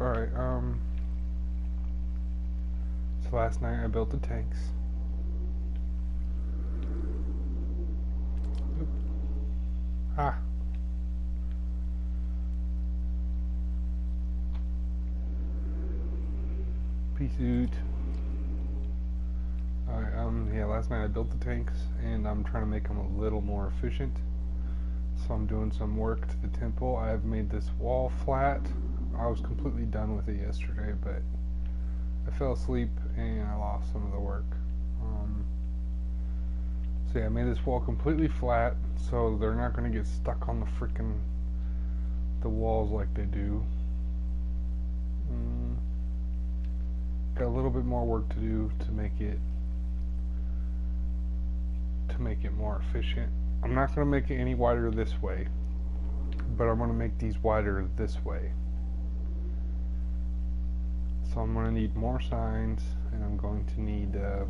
Alright, so last night I built the tanks. Oop. Ah. Pea suit. Alright, yeah, last night I built the tanks, and I'm trying to make them a little more efficient. So I'm doing some work to the temple. I have made this wall flat. I was completely done with it yesterday, but I fell asleep and I lost some of the work. So yeah, I made this wall completely flat, so they're not going to get stuck on the walls like they do. Got a little bit more work to do to make it more efficient. I'm not going to make it any wider this way, but I'm going to make these wider this way. So I'm going to need more signs, and I'm going to need, let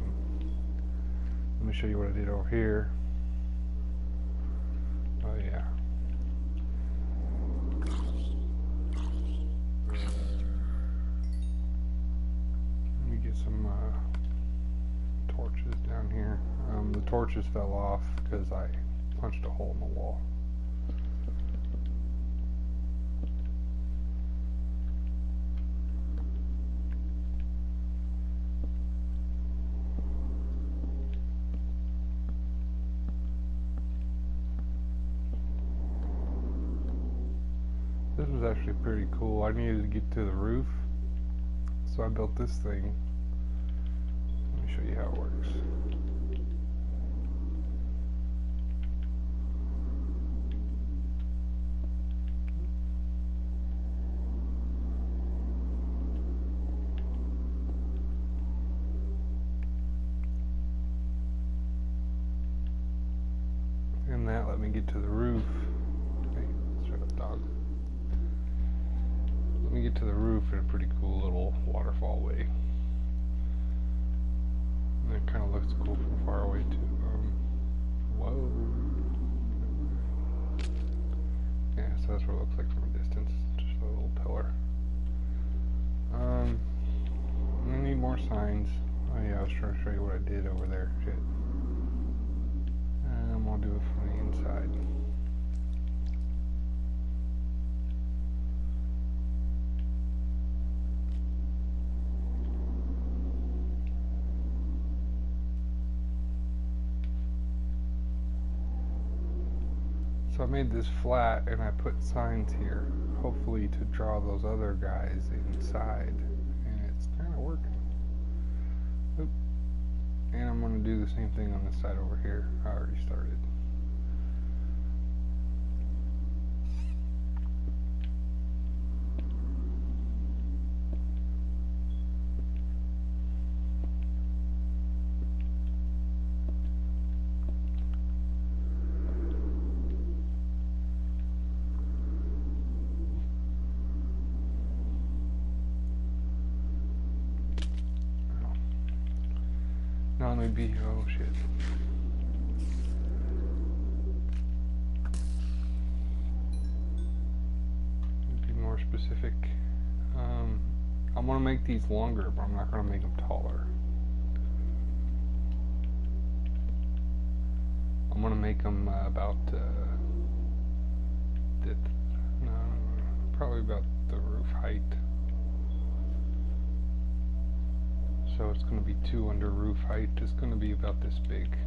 me show you what I did over here. Oh yeah. Let me get some torches down here. The torches fell off because I punched a hole in the wall. This was actually pretty cool. I needed to get to the roof, so I built this thing. Let me show you how it works. And that let me get to the roof. Hey, shut up, dog. Let me get to the roof in a pretty cool little waterfall way. And it kind of looks cool from far away too. Whoa. Yeah, so that's what it looks like from a distance. Just a little pillar. I'm gonna need more signs. Oh yeah, I was trying to show you what I did over there. Shit. And I'm gonna do it from the inside. So I made this flat and I put signs here, hopefully to draw those other guys inside, and it's kind of working. Oop. And I'm going to do the same thing on this side over here. I already started. Now let me be, oh shit. Be more specific. I'm going to make these longer, but I'm not going to make them taller. I'm going to make them about probably about the roof height. So it's going to be 2 under roof height. It's going to be about this big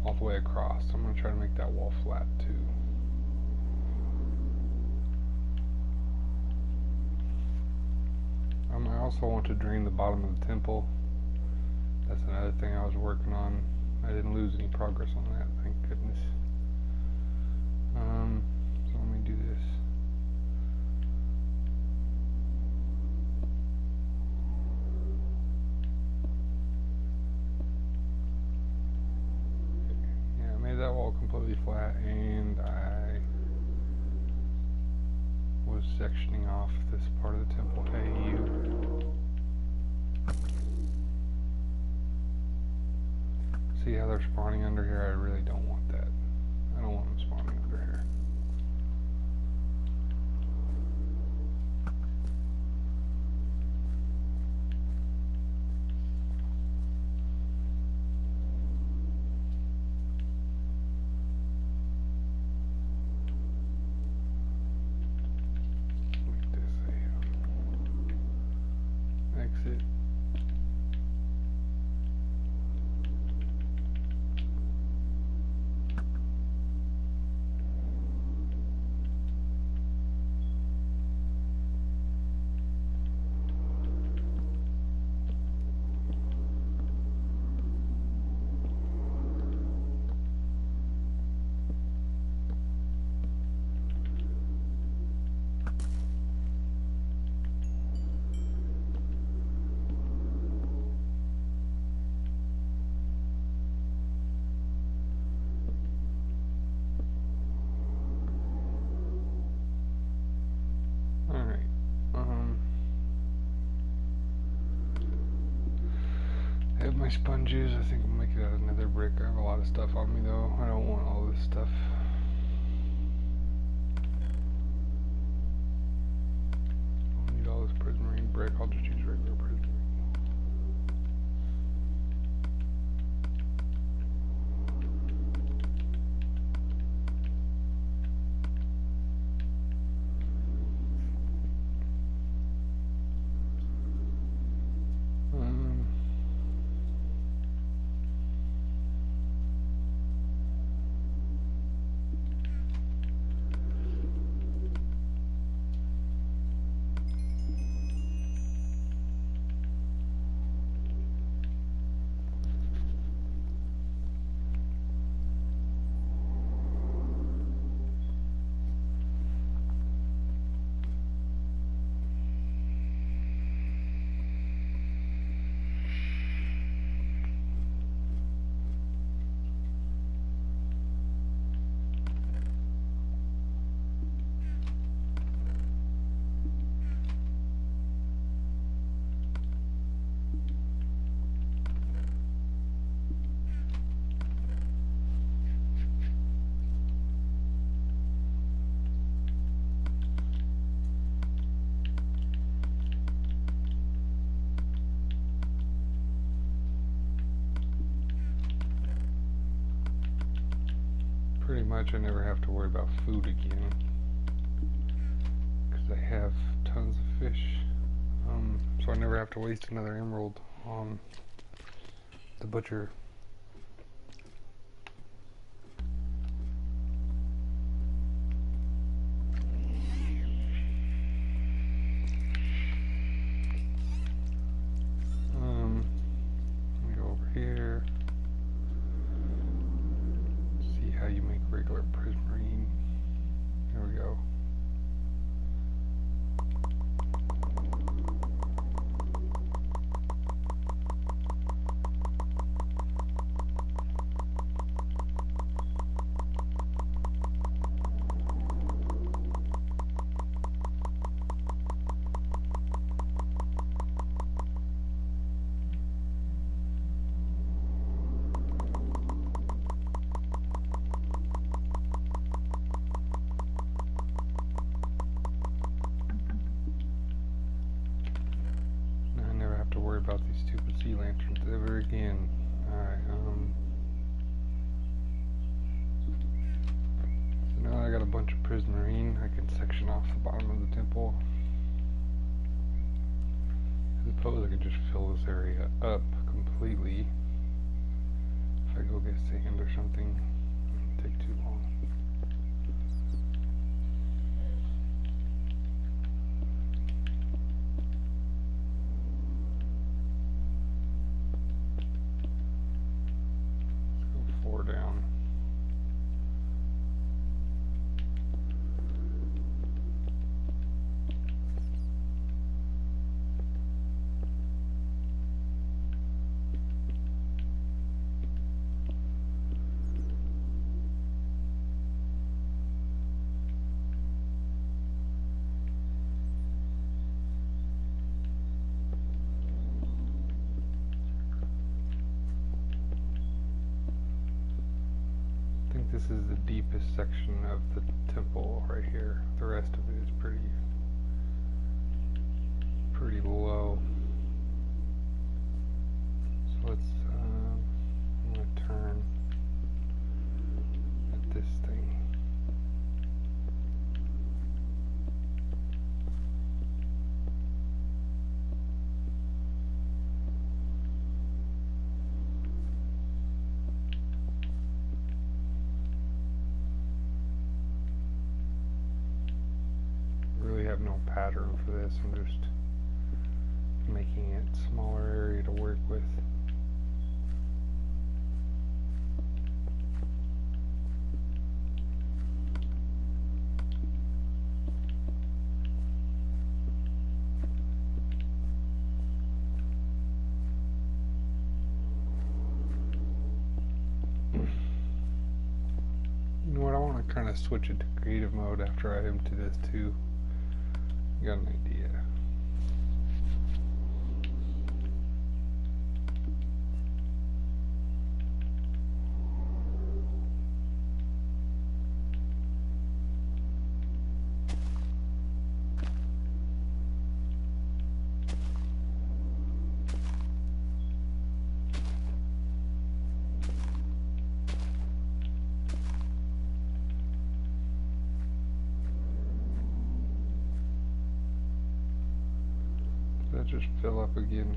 all the way across. I'm going to try to make that wall flat too. I also want to drain the bottom of the temple. That's another thing I was working on. I didn't lose any progress on that, thank goodness. So let me do this. Yeah, I made that wall completely flat, and I was sectioning off this part of the temple. Hey, you. See how they're spawning under here? I really don't want that. I don't want them spawning under here. sponges. I think I'll make it out of nether brick. I have a lot of stuff on me though. I don't want all this stuff. I don't need all this prismarine brick. I'll just use regular prismarine. Pretty much I never have to worry about food again because I have tons of fish, so I never have to waste another emerald on the butcher. Let me go over here. How you make regular prismarine. There we go. About these stupid sea lanterns ever again. Alright, so now I got a bunch of prismarine. I can section off the bottom of the temple. I suppose I could just fill this area up completely. If I go get sand or something, it won't take too long. Down. This is the deepest section of the temple right here. The rest of it is pretty low. So let's I'm gonna turn at this thing. Have no pattern for this. I'm just making it smaller area to work with. You know what, I want to kind of switch it to creative mode after I empty this too. Got an idea. fill up again.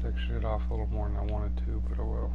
Section it off a little more than I wanted to, but I will.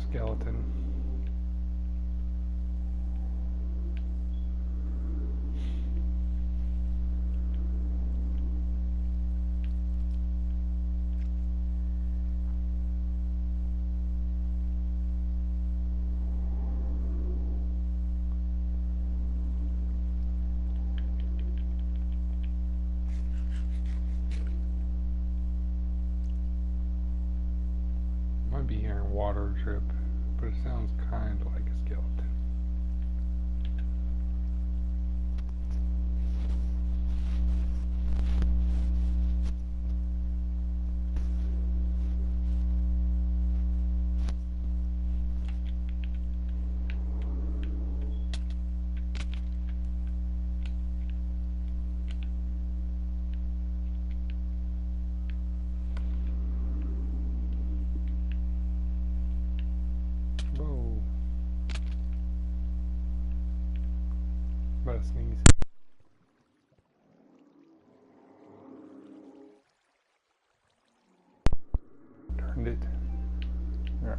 Skeleton. Might be hearing water drip, but it sounds kind of like a skeleton. Whoa. About to sneeze. Turned it. Alright.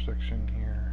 section here.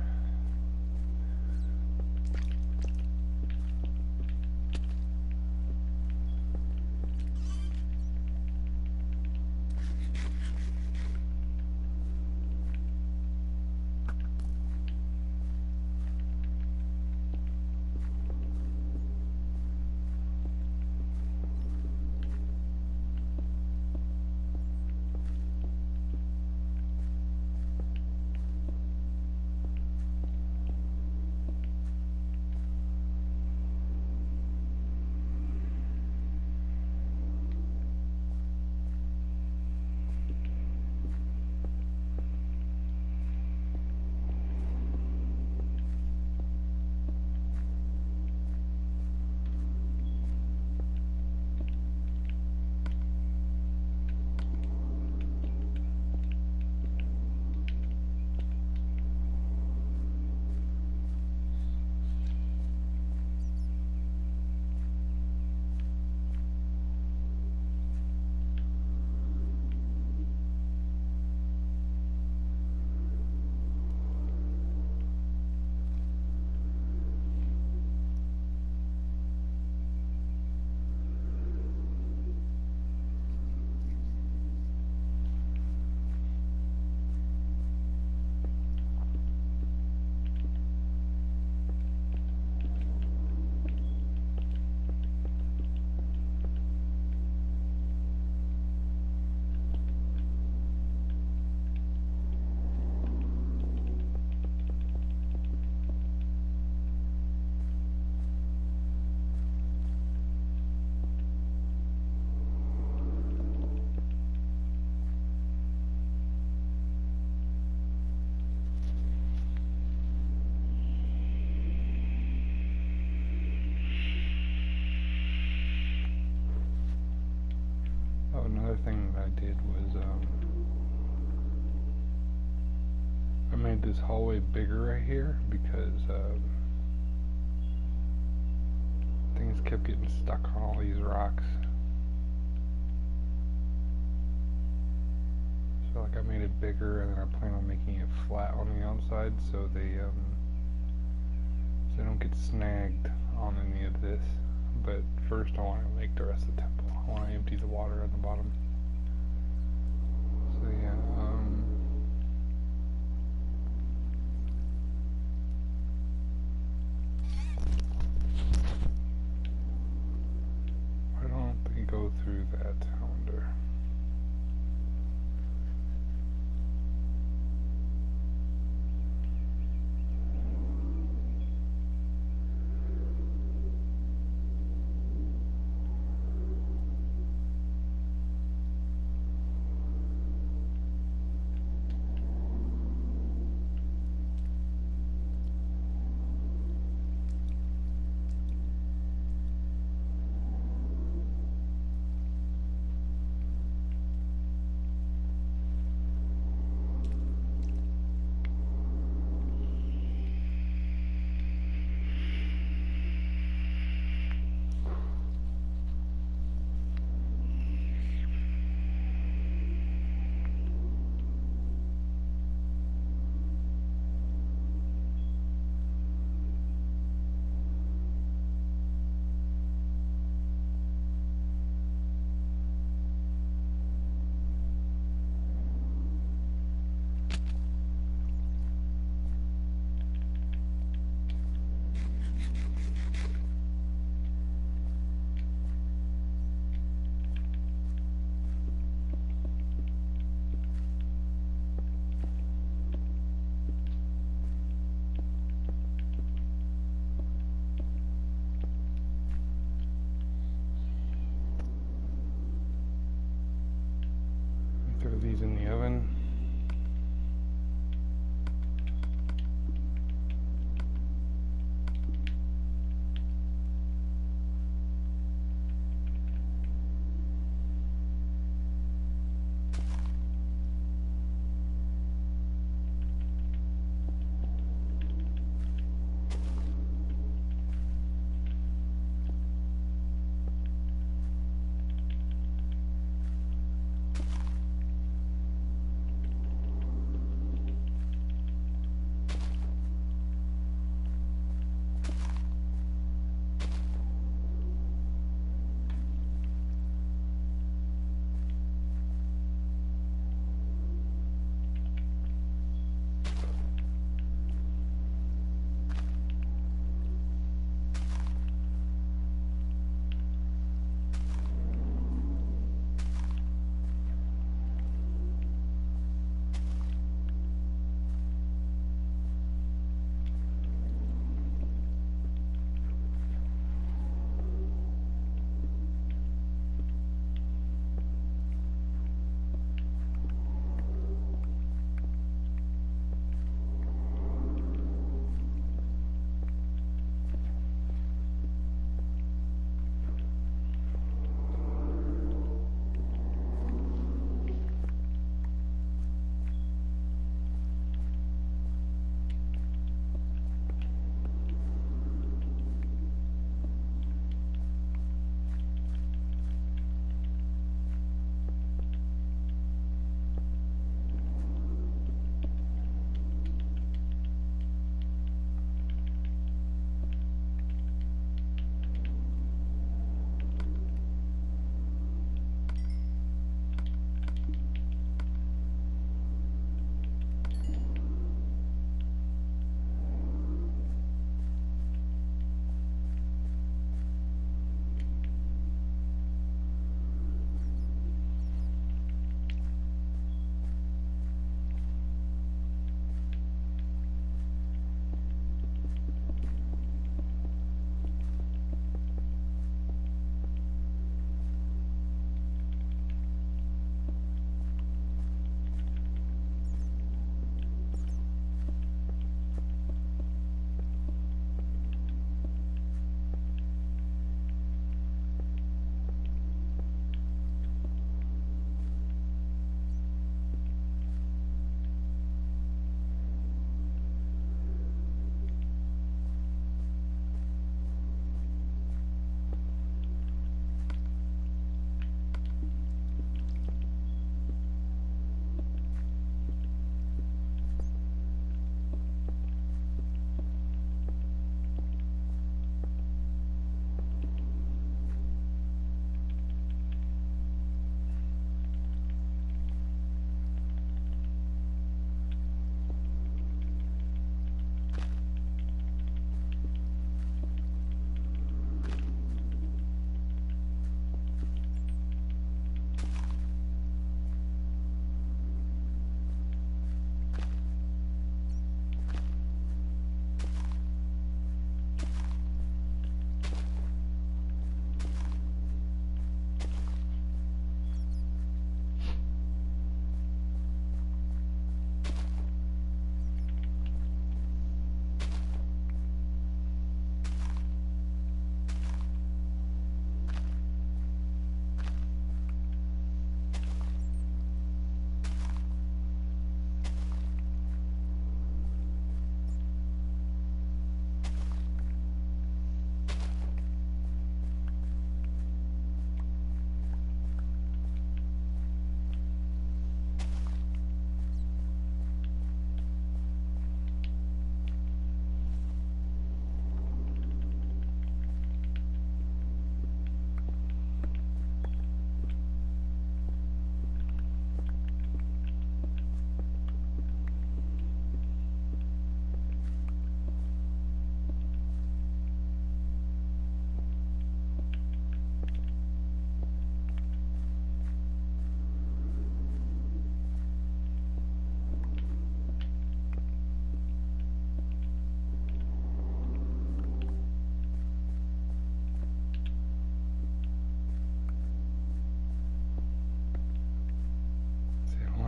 Oh, another thing that I did was I made this hallway bigger right here because things kept getting stuck on all these rocks. So like I made it bigger, and then I plan on making it flat on the outside so they don't get snagged on any of this. But first I want to make the rest of the temple. I want to empty the water at the bottom. So yeah, why don't they go through that, I wonder?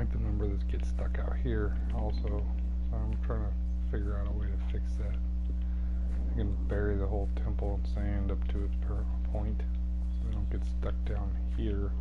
like the number that gets stuck out here also. So I'm trying to figure out a way to fix that. I can bury the whole temple in sand up to its point so they don't get stuck down here.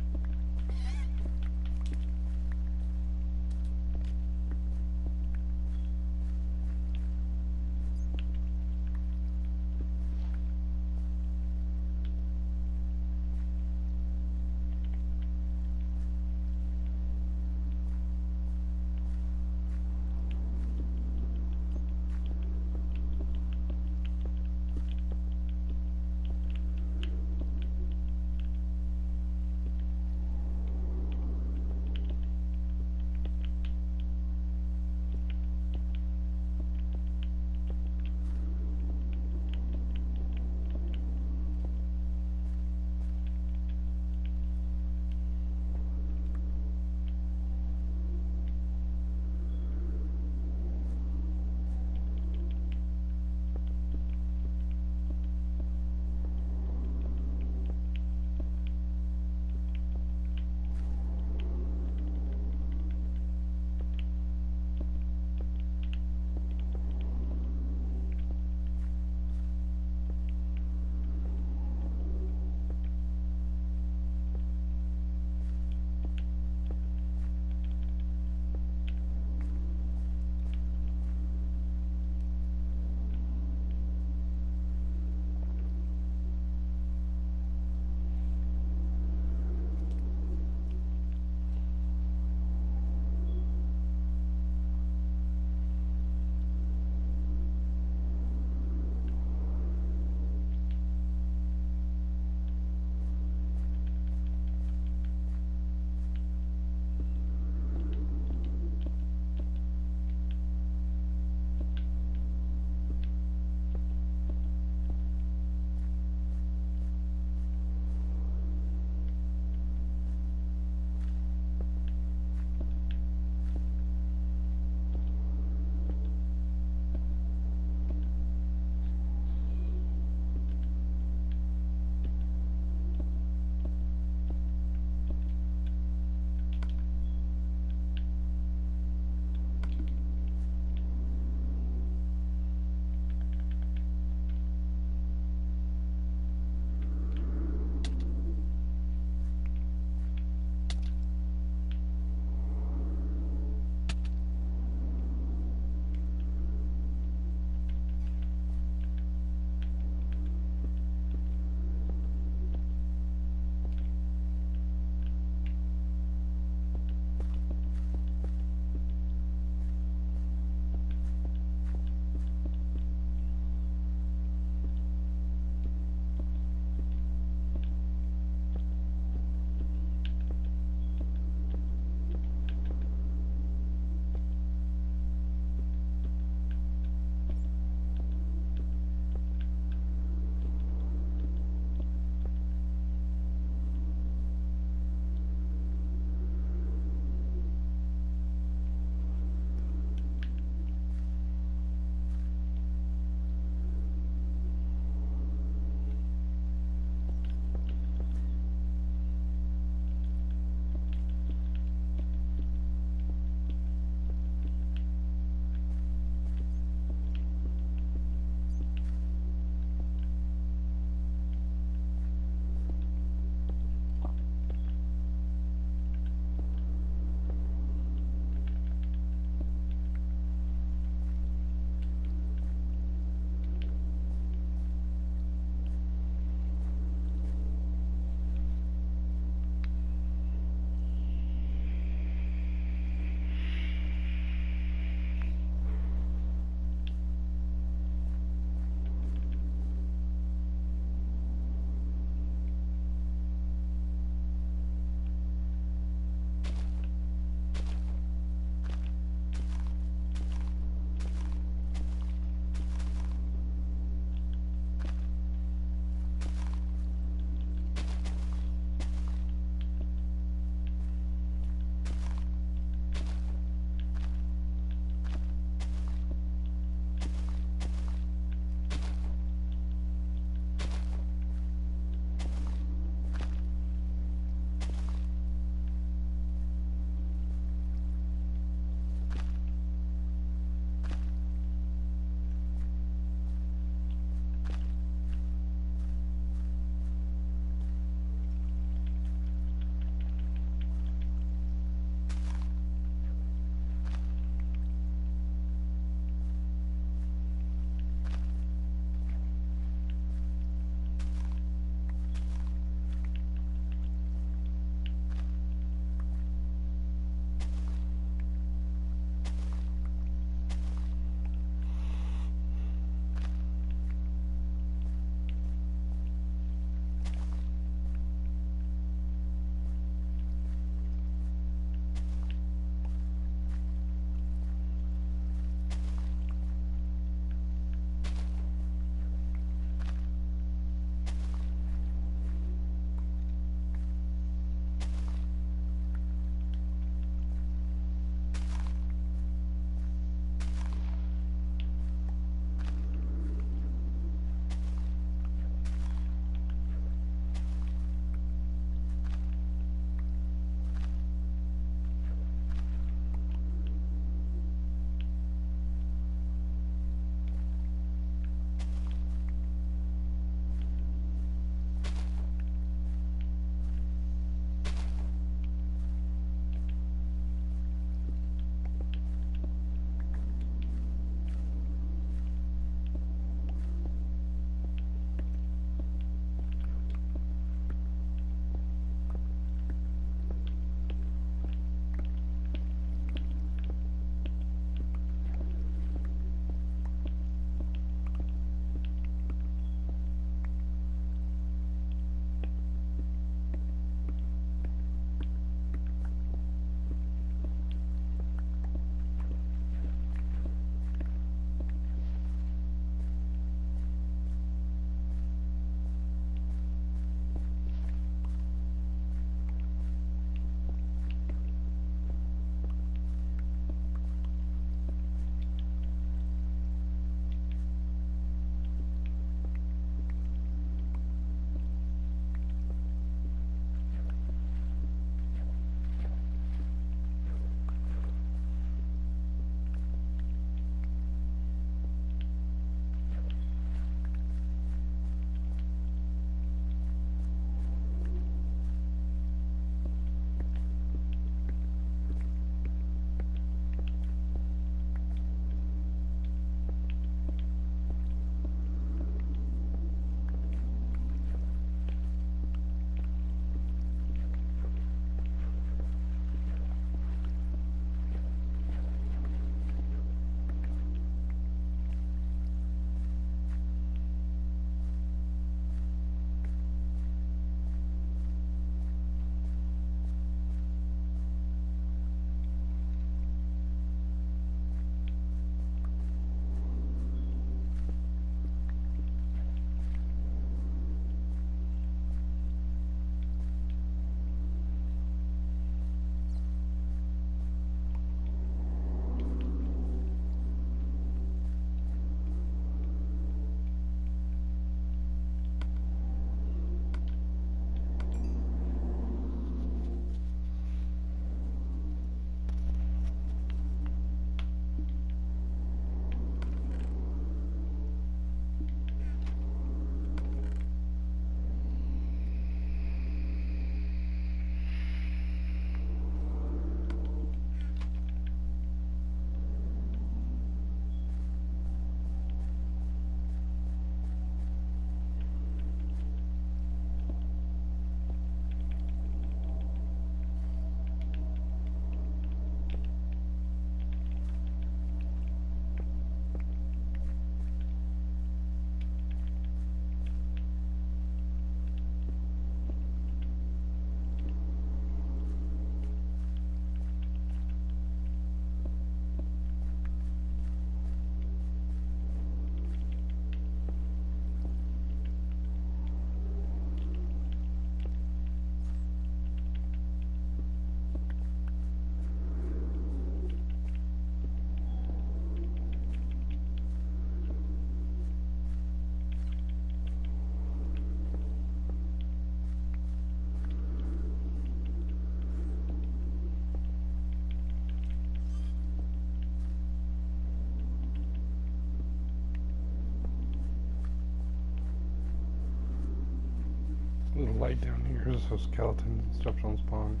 light down here so skeletons and stuff don't spawn.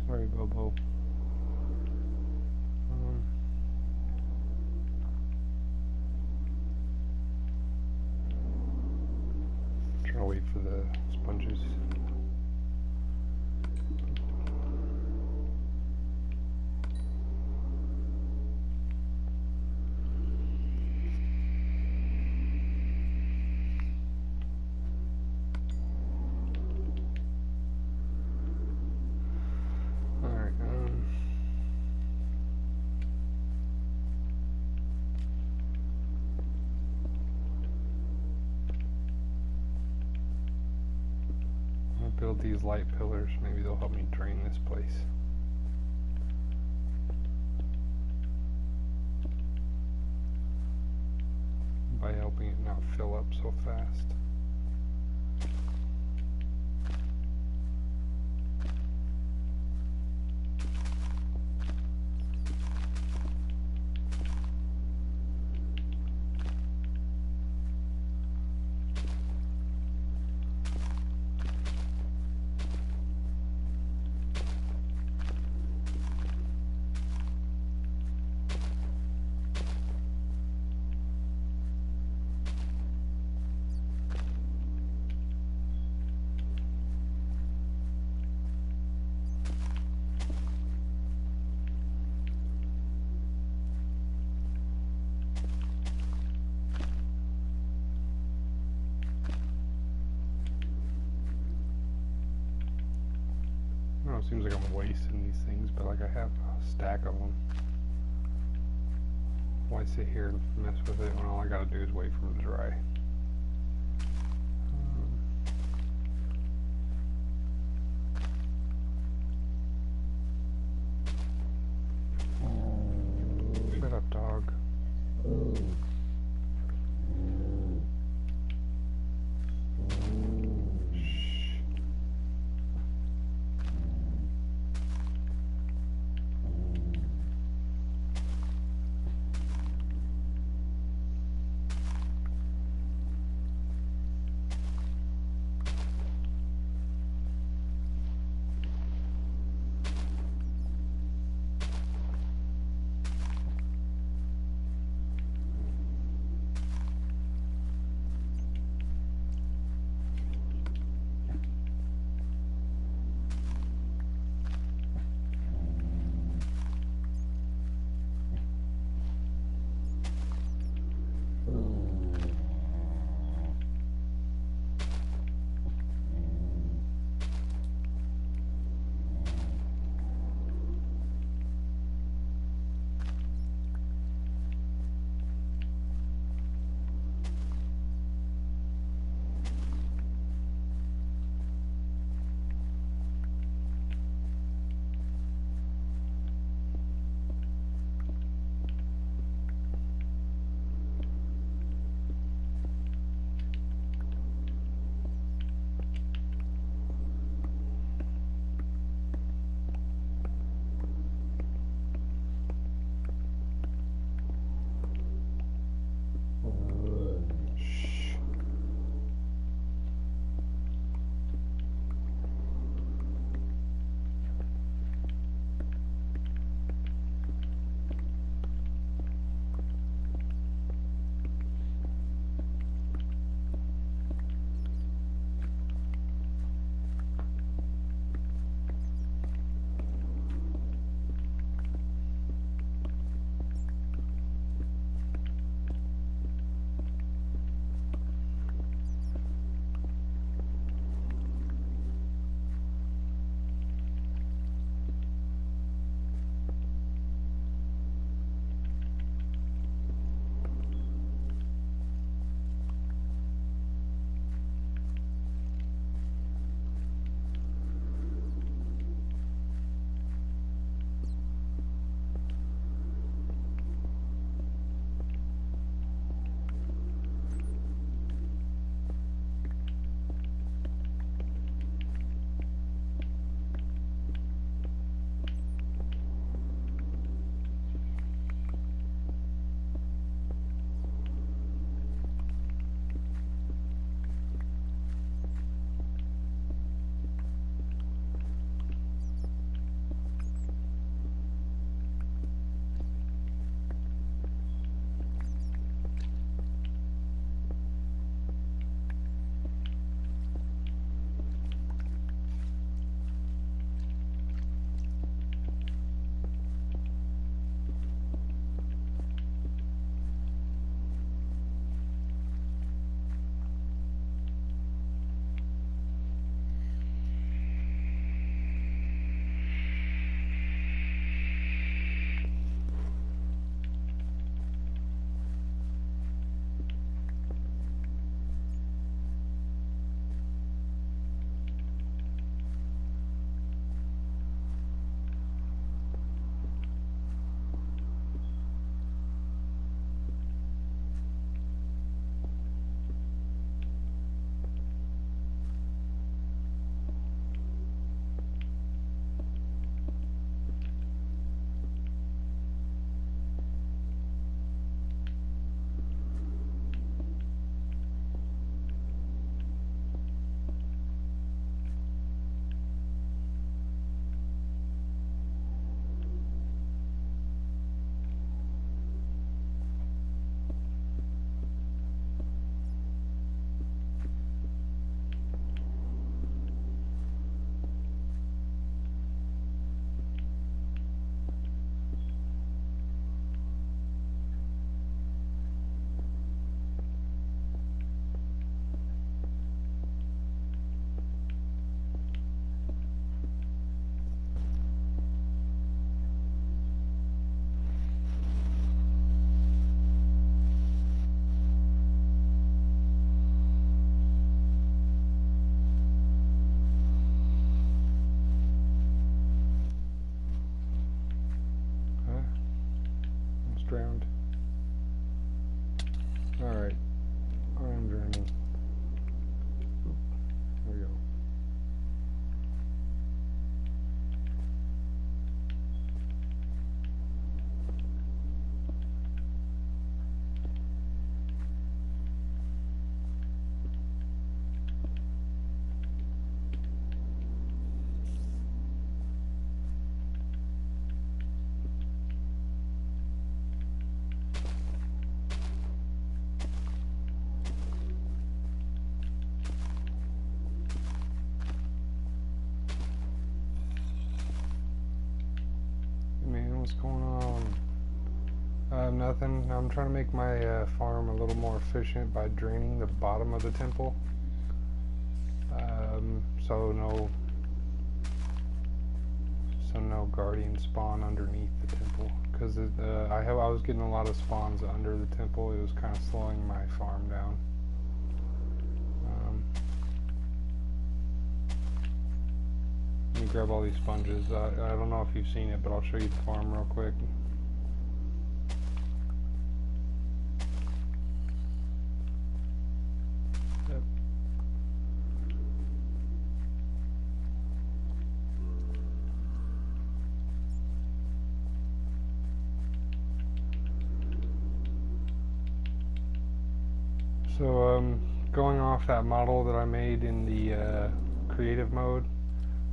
Sorry, Bobo. Trying to wait for the sponges. Build these light pillars, maybe they'll help me drain this place. By helping it not fill up so fast. It seems like I'm wasting these things, but like I have a stack of them. Why sit here and mess with it when all I gotta do is wait for them to dry? Shut up, dog. Nothing. I'm trying to make my farm a little more efficient by draining the bottom of the temple. So no guardians spawn underneath the temple. Because I was getting a lot of spawns under the temple. It was kind of slowing my farm down. Let me grab all these sponges. I don't know if you've seen it, but I'll show you the farm real quick. Yep. So going off that model that I made in the creative mode,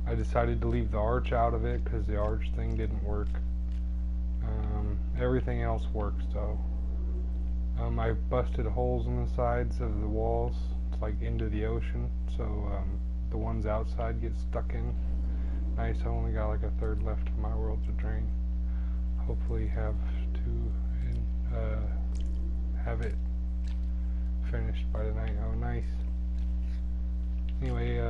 I decided to leave the arch out of it because the arch thing didn't work. Everything else works though. I busted holes in the sides of the walls, it's like into the ocean, so the ones outside get stuck in. Nice, I only got like a third left of my world to drain. Hopefully have it finished by tonight. Oh, nice. Anyway,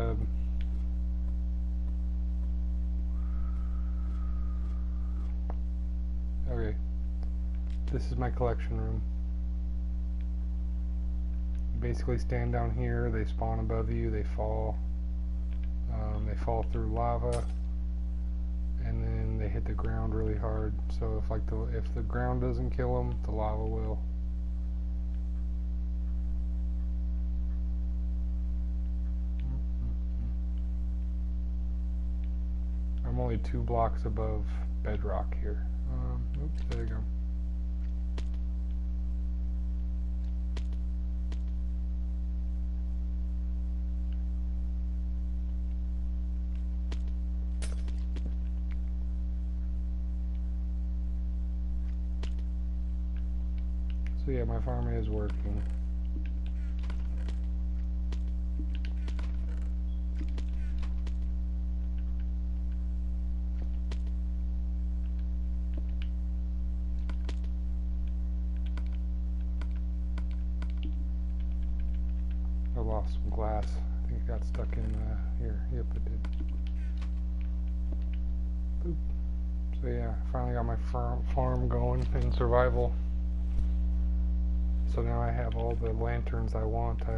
okay. This is my collection room. You basically stand down here, they spawn above you, they fall through lava, and then they hit the ground really hard. So if the ground doesn't kill them, the lava will. I'm only 2 blocks above bedrock here. Oops, there you go. So yeah, my farm is working. I lost some glass. I think it got stuck in here. Yep, it did. Boop. So yeah, finally got my farm going in survival. So now I have all the lanterns I want. I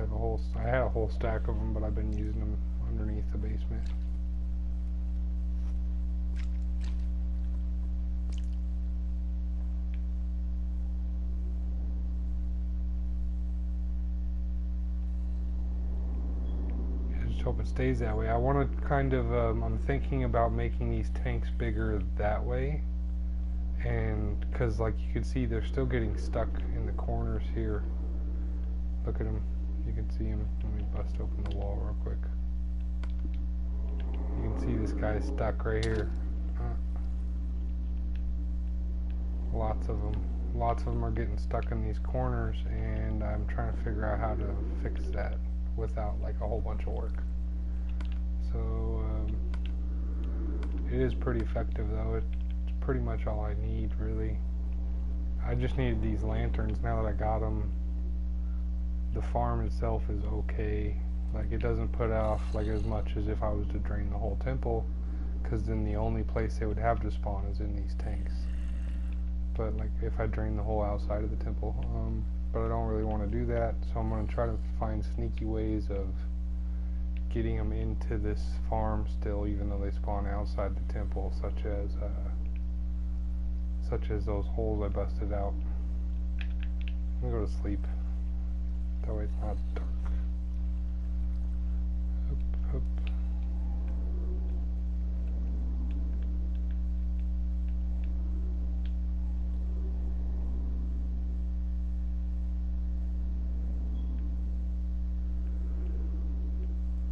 had a whole stack of them, but I've been using them underneath the basement. Hope it stays that way. I want to kind of I'm thinking about making these tanks bigger that way, and because like you can see they're still getting stuck in the corners here. Look at them, you can see them. Let me bust open the wall real quick. You can see this guy's stuck right here. Lots of them are getting stuck in these corners, and I'm trying to figure out how to fix that without like a whole bunch of work. So it is pretty effective though. It's pretty much all I need really. I just needed these lanterns. Now that I got them, the farm itself is okay. Like it doesn't put off like as much as if I was to drain the whole temple, because then the only place they would have to spawn is in these tanks. But like if I drain the whole outside of the temple, but I don't really want to do that, so I'm going to try to find sneaky ways of getting them into this farm still, even though they spawn outside the temple, such as those holes I busted out. I'm going to go to sleep. That way it's not dark. Hup, hup.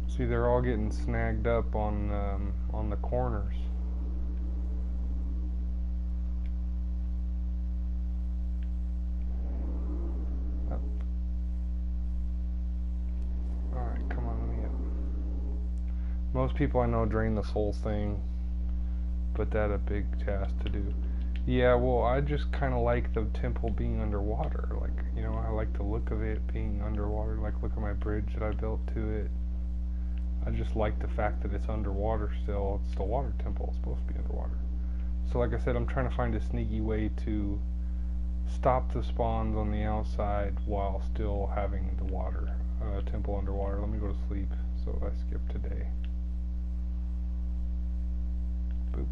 See, they're all getting snagged up on the corners. Up. All right, come on, let me up. Most people I know drain this whole thing, but that's a big task to do. Yeah, well, I just kind of like the temple being underwater. Like, you know, I like the look of it being underwater. Like, look at my bridge that I built to it. I just like the fact that it's underwater still. It's the water temple. It's supposed to be underwater. So, like I said, I'm trying to find a sneaky way to stop the spawns on the outside while still having the water temple underwater. Let me go to sleep. So I skip today. Boop.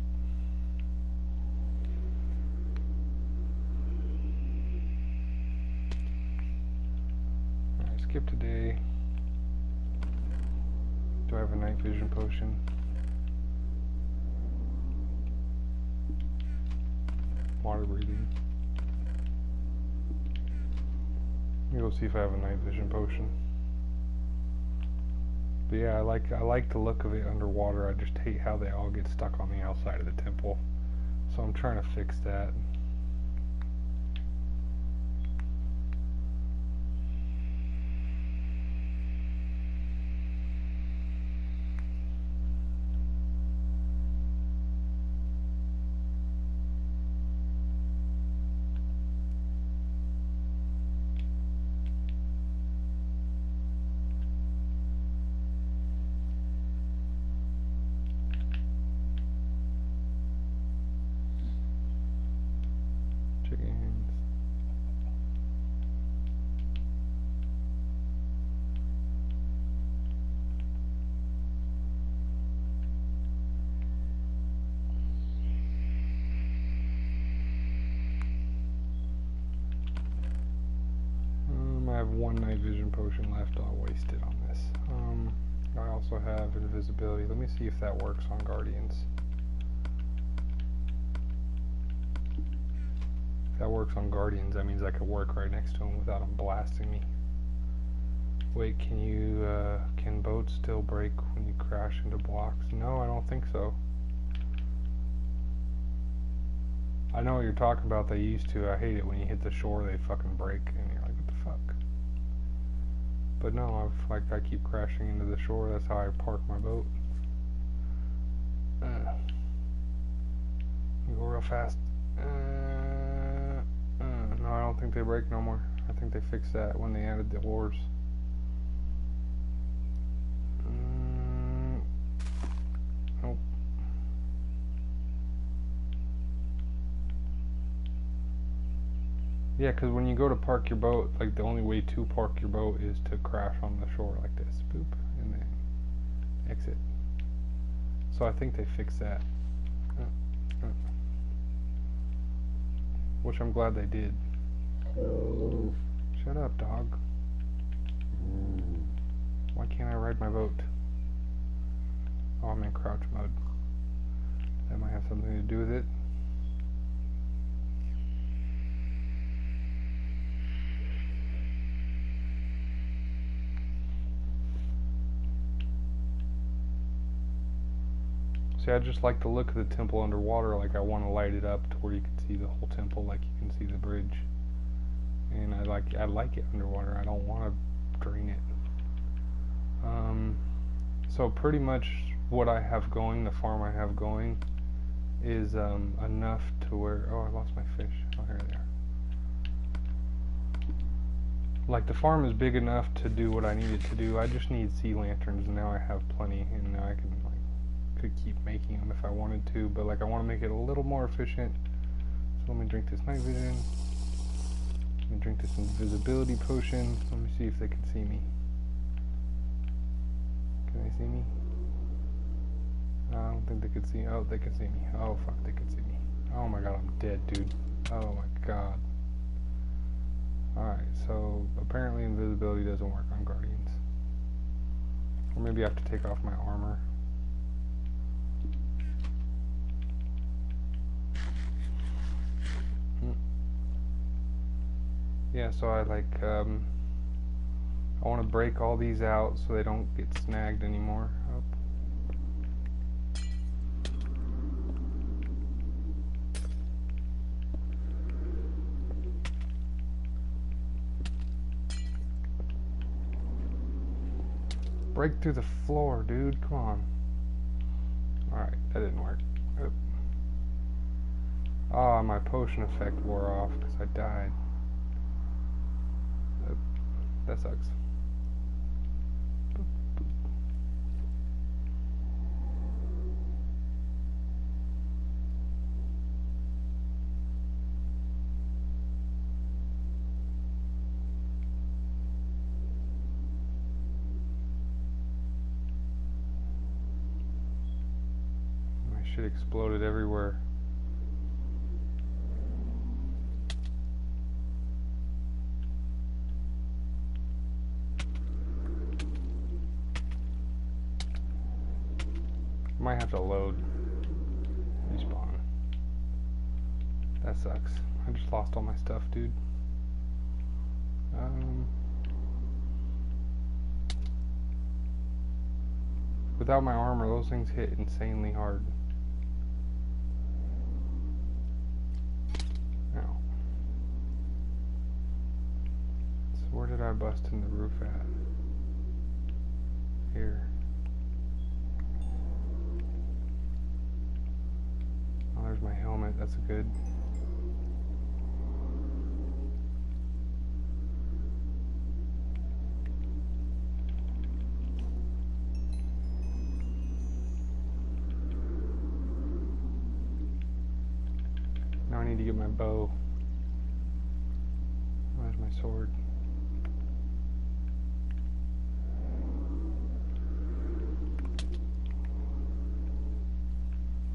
Alright, skip today. Do I have a night vision potion? Water breathing. Let me go see if I have a night vision potion. But yeah, I like the look of it underwater. I just hate how they all get stuck on the outside of the temple. So I'm trying to fix that. Chickens. I have one night vision potion left. I'll waste it on this. I also have invisibility. Let me see if that works on Guardians. If that works on Guardians, that means I could work right next to them without them blasting me. Wait, can boats still break when you crash into blocks? No, I don't think so. I know what you're talking about. They used to. I hate it when you hit the shore, they fucking break, and you're like, what the fuck? But no, I keep crashing into the shore. That's how I park my boat. You go real fast. No, I don't think they break no more. I think they fixed that when they added the oars. Nope. Yeah, because when you go to park your boat, like the only way to park your boat is to crash on the shore like this. Boop. And then exit. So I think they fixed that. Which I'm glad they did. Shut up, dog. Why can't I ride my boat? Oh, I'm in crouch mode. That might have something to do with it. See, I just like the look of the temple underwater. Like, I want to light it up to where you can see the whole temple, like you can see the bridge. And I like it underwater. I don't want to drain it. So pretty much what I have going, the farm I have going, is enough to where... Oh, I lost my fish. Oh, here they are. Like, the farm is big enough to do what I need it to do. I just need sea lanterns, and now I have plenty, and now I can, like, could keep making them if I wanted to, but, like, I want to make it a little more efficient. So let me drink this night vision. Let me drink this invisibility potion. Let me see if they can see me. Can they see me? I don't think they could see. Oh, they can see me. Oh, fuck, they can see me. Oh my god, I'm dead, dude. Oh my god. Alright, so apparently invisibility doesn't work on Guardians. Or maybe I have to take off my armor. Yeah, so I want to break all these out so they don't get snagged anymore. Oh. Break through the floor, dude. Come on. Alright, that didn't work. Oh. Ah, my potion effect wore off because I died. That sucks. My shit exploded everywhere. Might have to load. Respawn. That sucks. I just lost all my stuff, dude. Without my armor, those things hit insanely hard. Ow. So where did I bust in the roof at? Here. Oh, there's my helmet. That's good. Now I need to get my bow. Where's my sword?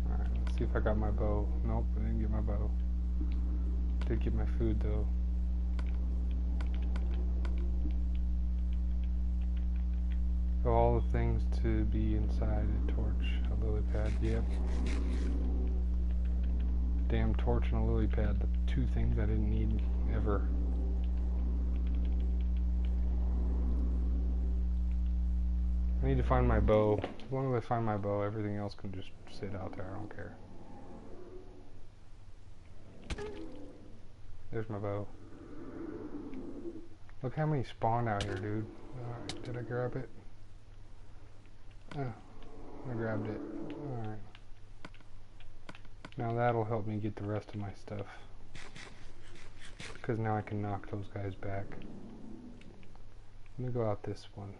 Alright, let's see if I got my bow. Nope, I didn't get my bow. Did get my food though. So all the things to be inside a torch, a lily pad, yep. Damn torch and a lily pad, the two things I didn't need ever. I need to find my bow. As long as I find my bow, everything else can just sit out there, I don't care. There's my bow. Look how many spawned out here, dude. Alright, did I grab it? Oh, I grabbed it. Alright. Now that'll help me get the rest of my stuff. Because now I can knock those guys back. Let me go out this one.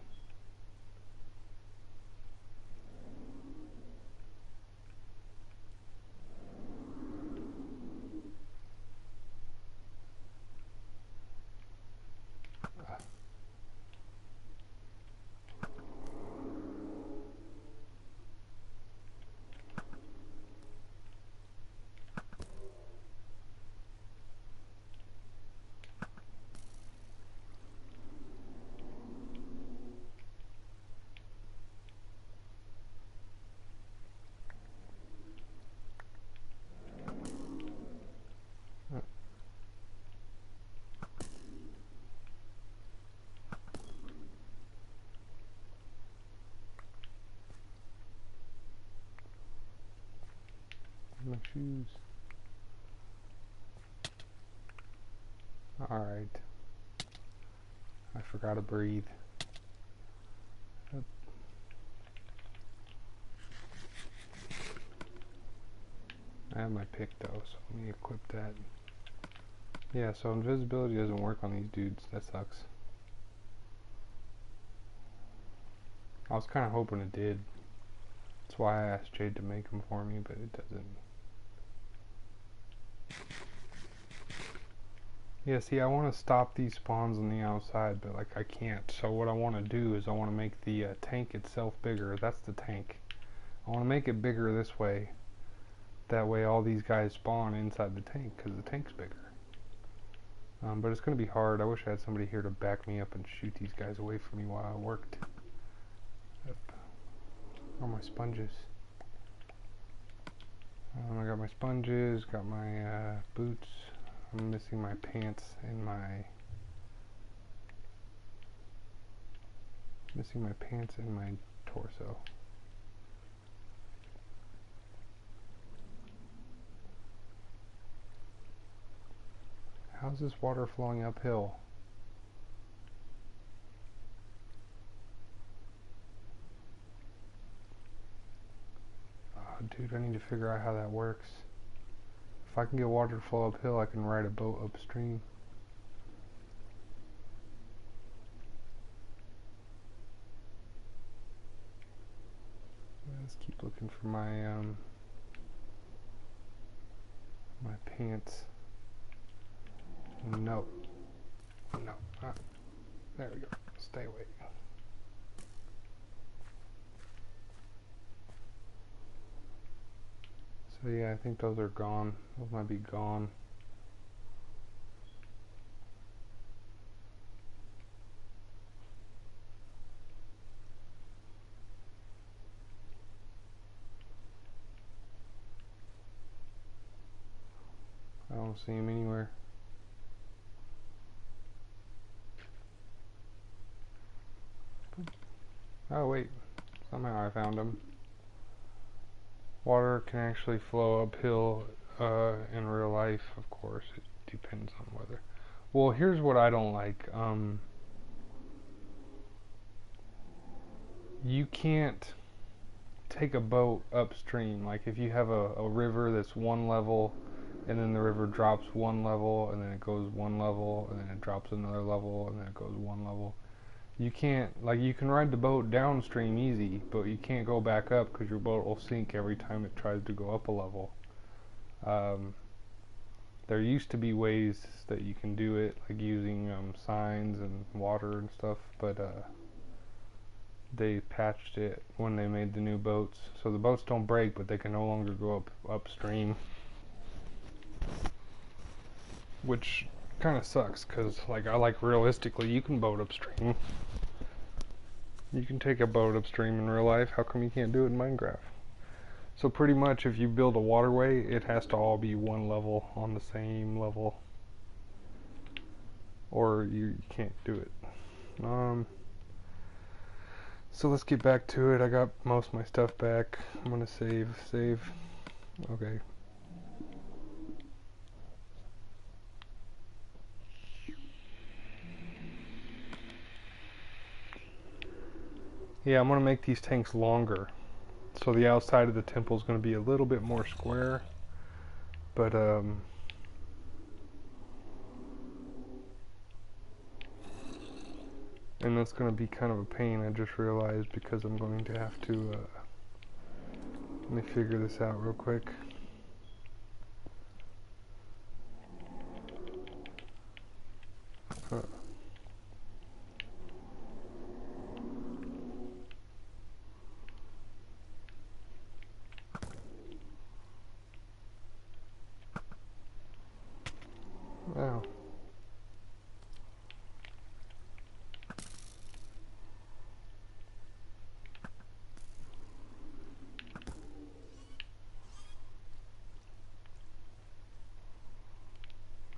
My shoes. Alright. I forgot to breathe. I have my pick though, so let me equip that. Yeah, so invisibility doesn't work on these dudes. That sucks. I was kind of hoping it did. That's why I asked Jade to make them for me, but it doesn't. Yeah, see, I want to stop these spawns on the outside, but like I can't. So what I want to do is I want to make the tank itself bigger. That's the tank. I want to make it bigger this way. That way all these guys spawn inside the tank, because the tank's bigger. But it's going to be hard. I wish I had somebody here to back me up and shoot these guys away from me while I worked. Yep. Oh, my sponges. I got my sponges, got my boots. I'm missing my pants and my torso. How's this water flowing uphill? Oh, dude, I need to figure out how that works. If I can get water to flow uphill, I can ride a boat upstream. Let's keep looking for my my pants. No. No. There we go. Stay away. So yeah, I think those are gone. Those might be gone. I don't see him anywhere. Oh wait, somehow I found him. Water can actually flow uphill in real life, of course. It depends on weather. Well, here's what I don't like. You can't take a boat upstream. Like if you have a river that's one level, and then the river drops one level, and then it goes one level, and then it drops another level, and then it goes one level. You can't, like, you can ride the boat downstream easy, but you can't go back up because your boat will sink every time it tries to go up a level. There used to be ways that you can do it, like using signs and water and stuff, but they patched it when they made the new boats, so the boats don't break, but they can no longer go upstream, which kind of sucks, because realistically you can boat upstream. You can take a boat upstream in real life. How come you can't do it in Minecraft? So pretty much if you build a waterway, it has to all be one level on the same level, or you can't do it. So let's get back to it. I got most of my stuff back. I'm gonna save. Okay. Yeah, I'm gonna make these tanks longer. So the outside of the temple is gonna be a little bit more square, but and that's going to be kind of a pain, I just realized, because I'm going to have to, let me figure this out real quick. Wow.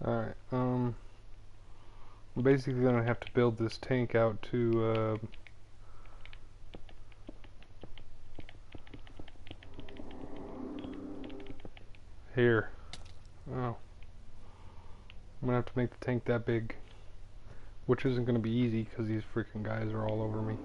Alright, I'm basically going to have to build this tank out to, here. Oh. I'm going to have to make the tank that big, which isn't going to be easy because these freaking guys are all over me.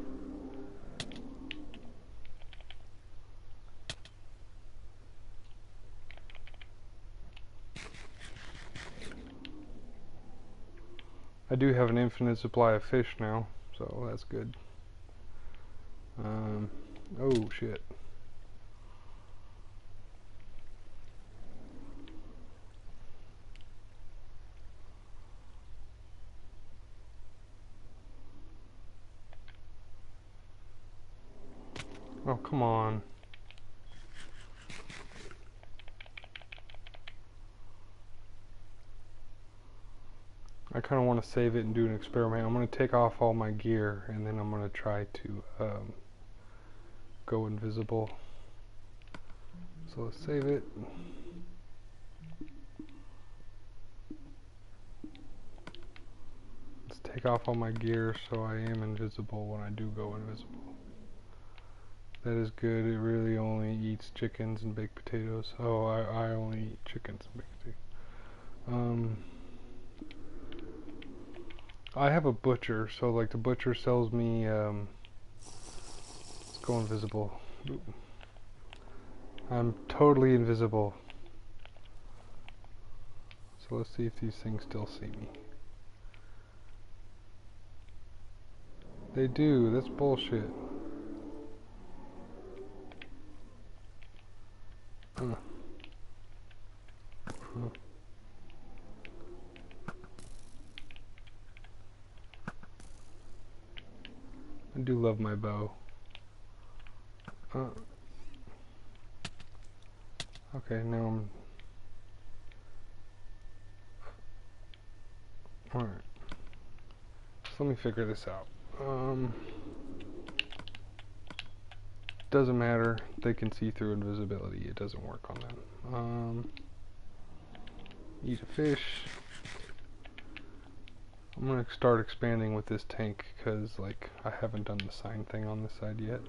I do have an infinite supply of fish now, so that's good. Oh shit. Oh, come on. I kind of want to save it and do an experiment. I'm going to take off all my gear, and then I'm going to try to go invisible. So let's save it. Let's take off all my gear so I am invisible when I do go invisible. That is good. It really only eats chickens and baked potatoes. Oh, I only eat chickens and baked potatoes. I have a butcher, so like the butcher sells me, let's go invisible. I'm totally invisible. So let's see if these things still see me. They do. That's bullshit. I do love my bow. Okay, now I'm... Alright. So let me figure this out. Doesn't matter. They can see through invisibility. It doesn't work on them. Eat a fish. I'm gonna start expanding with this tank because, like, I haven't done the sign thing on this side yet.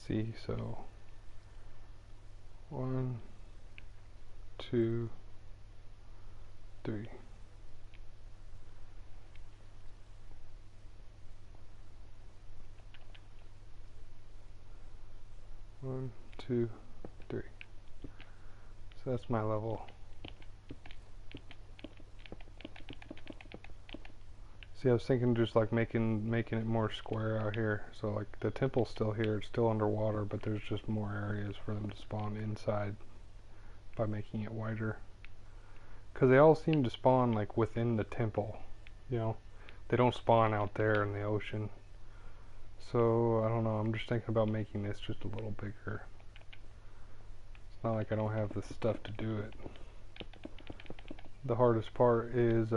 See, so 1, 2, 3. One, 2, 3. So that's my level. See, I was thinking just like making it more square out here. So like the temple's still here, it's still underwater, but there's just more areas for them to spawn inside by making it wider. Because they all seem to spawn like within the temple, you know. They don't spawn out there in the ocean. So I don't know, I'm just thinking about making this just a little bigger. It's not like I don't have the stuff to do it. The hardest part is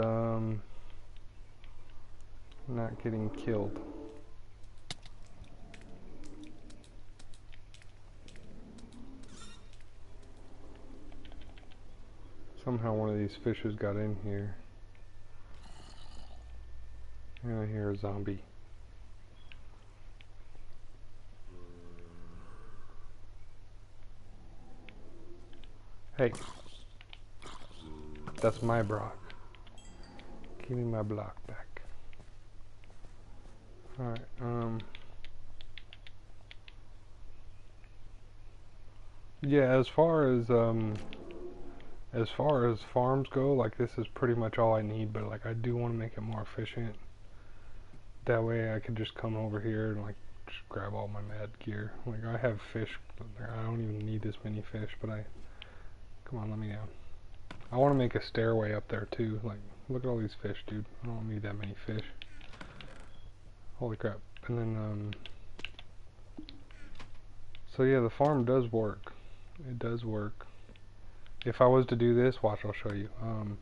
not getting killed. Somehow one of these fishes got in here. And I hear a zombie. Hey. That's my block. Give me my block back. Alright, yeah, as far as farms go, like this is pretty much all I need, but like I do want to make it more efficient. That way I can just come over here and like just grab all my mad gear. Like I have fish, I don't even need this many fish, but come on, let me down. I want to make a stairway up there too. Like, look at all these fish, dude. I don't need that many fish. Holy crap. And then, so yeah, the farm does work. It does work. If I was to do this, watch, I'll show you. I'm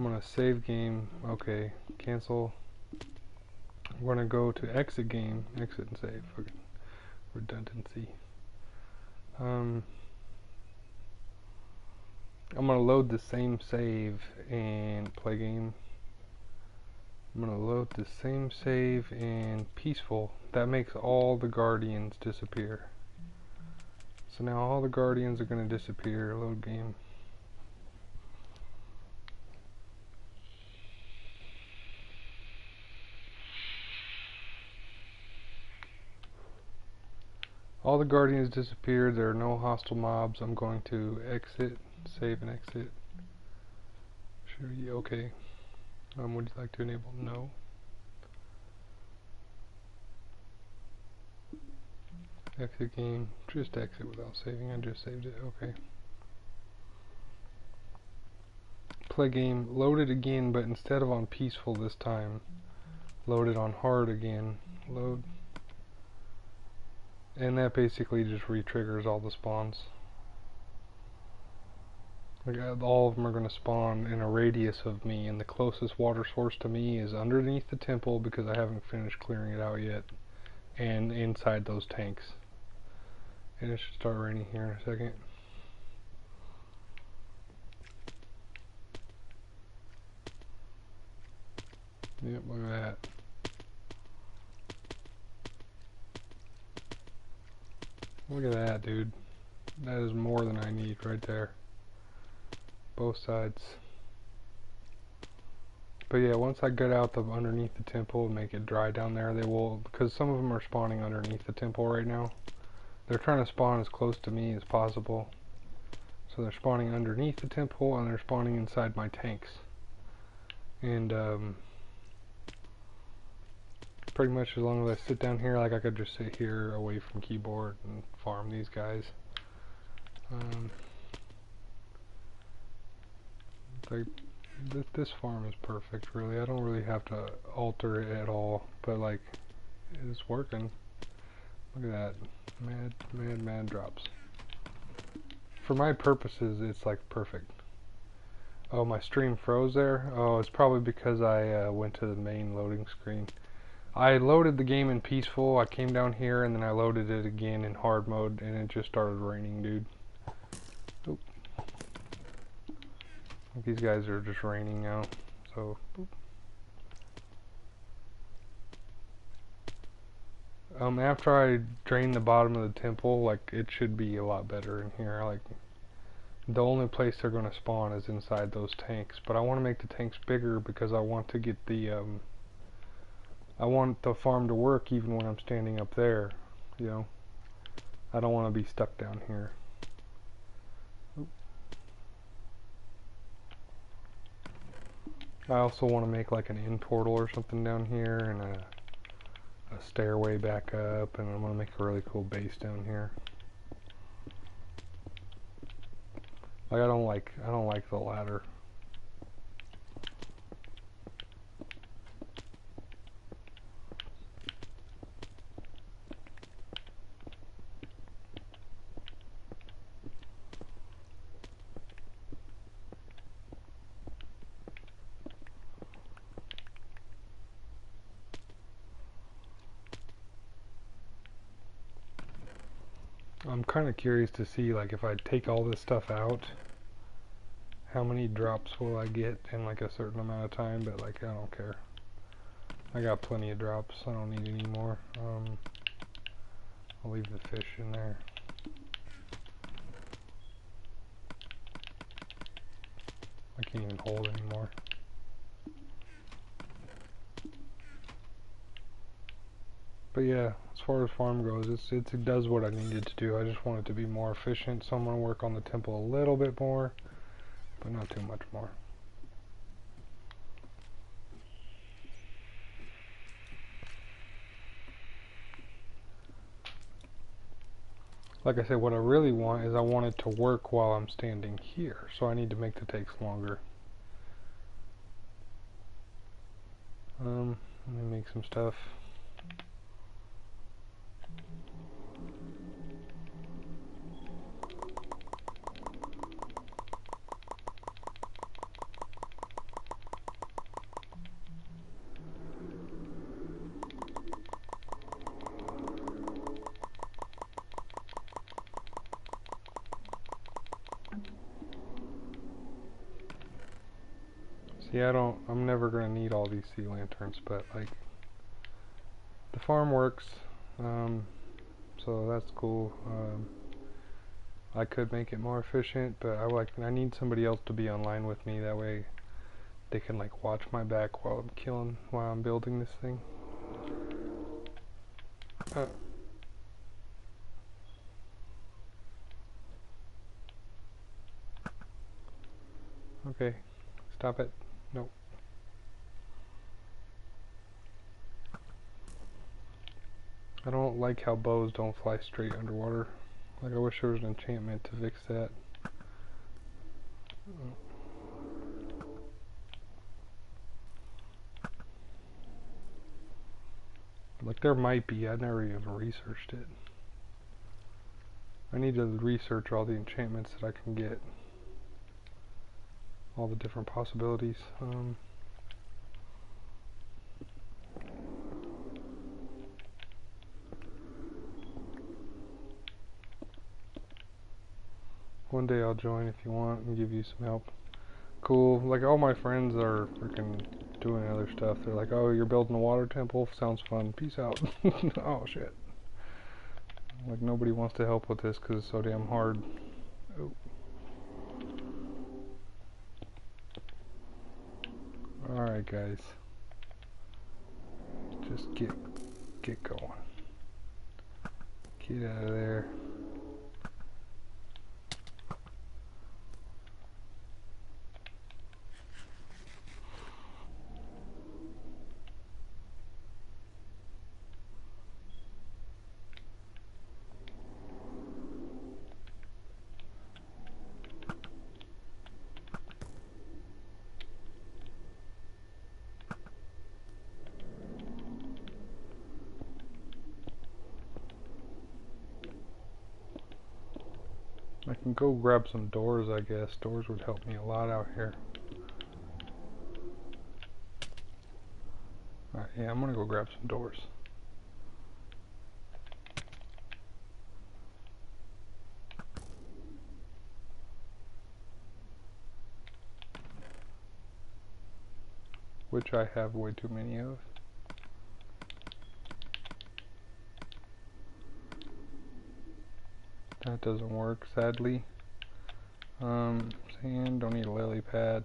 gonna save game. Okay, cancel. We're gonna go to exit game, exit and save. Okay. Redundancy. I'm gonna load the same save and play game. I'm gonna load the same save in peaceful. That makes all the guardians disappear. So now all the guardians are gonna disappear. Load game. All the guardians disappeared. There are no hostile mobs. I'm going to exit, save and exit. Sure, yeah, okay. Would you like to enable? No. Exit game. Just exit without saving. I just saved it. Okay. Play game. Load it again, but instead of on peaceful this time, load it on hard again. Load. And that basically just re-triggers all the spawns. Like all of them are going to spawn in a radius of me, and the closest water source to me is underneath the temple because I haven't finished clearing it out yet, and inside those tanks. And it should start raining here in a second. Yep, look at that. Look at that, dude. That is more than I need right there. Both sides. But yeah, once I get out the underneath the temple and make it dry down there, they will, because some of them are spawning underneath the temple right now. They're trying to spawn as close to me as possible. So they're spawning underneath the temple and they're spawning inside my tanks. And pretty much as long as I sit down here, like I could just sit here away from keyboard and farm these guys. Like this farm is perfect, really. I don't really have to alter it at all, but like it's working. Look at that, mad drops. For my purposes, it's like perfect. Oh, my stream froze there. Oh, it's probably because I went to the main loading screen. I loaded the game in peaceful. I came down here and then I loaded it again in hard mode, and it just started raining, dude. Oop. These guys are just raining now, so boop. After I drain the bottom of the temple, like it should be a lot better in here. Like the only place they're going to spawn is inside those tanks, but I want to make the tanks bigger because I want to get the I want the farm to work even when I'm standing up there, you know. I don't want to be stuck down here. Oop. I also want to make like an in portal or something down here, and a stairway back up, and I'm going to make a really cool base down here. Like I don't like the ladder. I'm kind of curious to see, like, if I take all this stuff out, how many drops will I get in like a certain amount of time, but like I don't care. I got plenty of drops, I don't need any more. I'll leave the fish in there. I can't even hold anymore. But yeah, as far as farm goes, it does what I needed to do. I just want it to be more efficient, so I'm going to work on the temple a little bit more, but not too much more. Like I said, what I really want is I want it to work while I'm standing here, so I need to make the takes longer. Let me make some stuff. See, I'm never going to need all these sea lanterns, but like, the farm works, so that's cool. I could make it more efficient, but I need somebody else to be online with me, that way they can like watch my back while I'm building this thing. Okay, stop it. Nope. I don't like how bows don't fly straight underwater. Like, I wish there was an enchantment to fix that. Like, there might be. I never even researched it. I need to research all the enchantments that I can get. all the different possibilities. One day I'll join if you want and give you some help. Cool. Like, all my friends are freaking doing other stuff. They're like, oh, you're building a water temple? Sounds fun. Peace out. Oh, shit. Like, nobody wants to help with this because it's so damn hard. Oh. Alright, guys. Just get going. Get out of there. I can go grab some doors, I guess. Doors would help me a lot out here. Alright, yeah, I'm gonna go grab some doors. Which I have way too many of. That doesn't work, sadly. Sand, don't need a lily pad.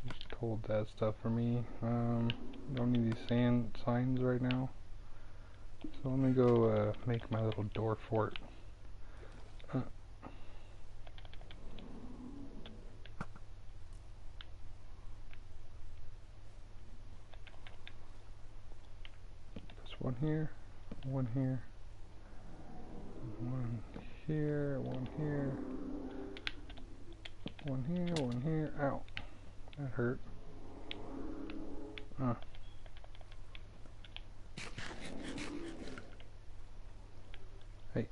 Just hold that stuff for me. Don't need these sand signs right now. So let me go make my little door fort. This one here, one here, one here, one here, one here, one here. Ow, that hurt. Hey.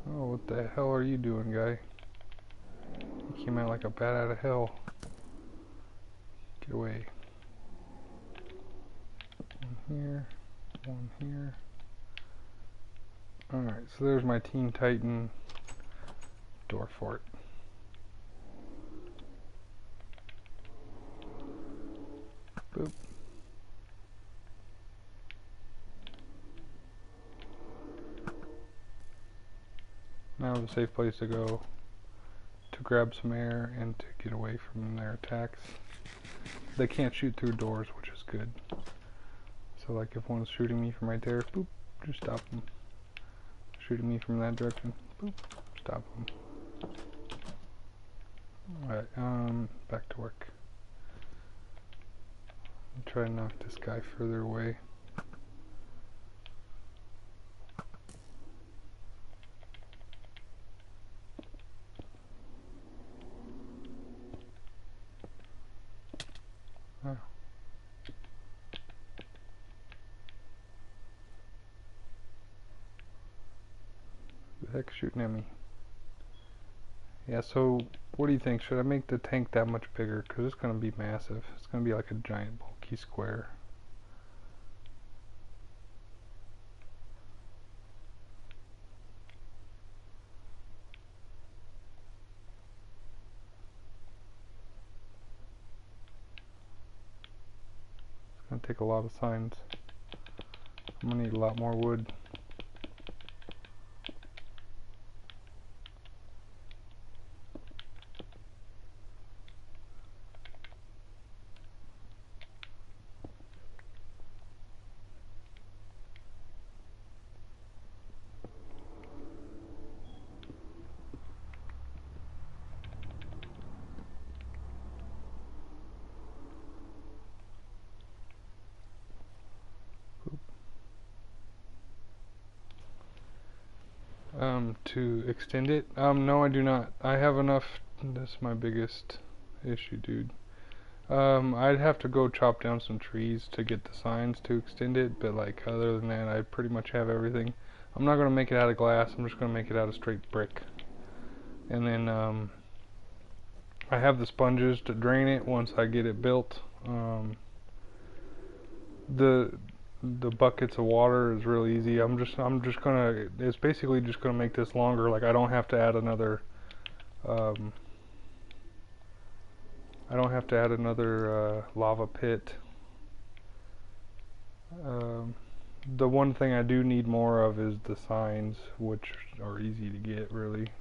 Oh, what the hell are you doing, guy? You came out like a bat out of hell. Get away. One here, one here. Alright, so there's my Teen Titan door fort. Boop. Now the safe place to go to grab some air and to get away from their attacks. They can't shoot through doors, which is good. So like if one's shooting me from right there, boop, just stop them. Shooting me from that direction, boop, stop them. Alright, back to work. I'll try to knock this guy further away. Oh. Who the heck's shooting at me? Yeah, so what do you think? Should I make the tank that much bigger? Because it's going to be massive. It's going to be like a giant bulky square. It's going to take a lot of signs. I'm going to need a lot more wood. To extend it? No, I do not. I have enough. That's my biggest issue, dude. I'd have to go chop down some trees to get the signs to extend it, but like other than that, I pretty much have everything. I'm not going to make it out of glass, I'm just going to make it out of straight brick. And then I have the sponges to drain it once I get it built. The buckets of water is really easy. I'm just gonna, it's basically just gonna make this longer. Like I don't have to add another lava pit. The one thing I do need more of is the signs, which are easy to get really.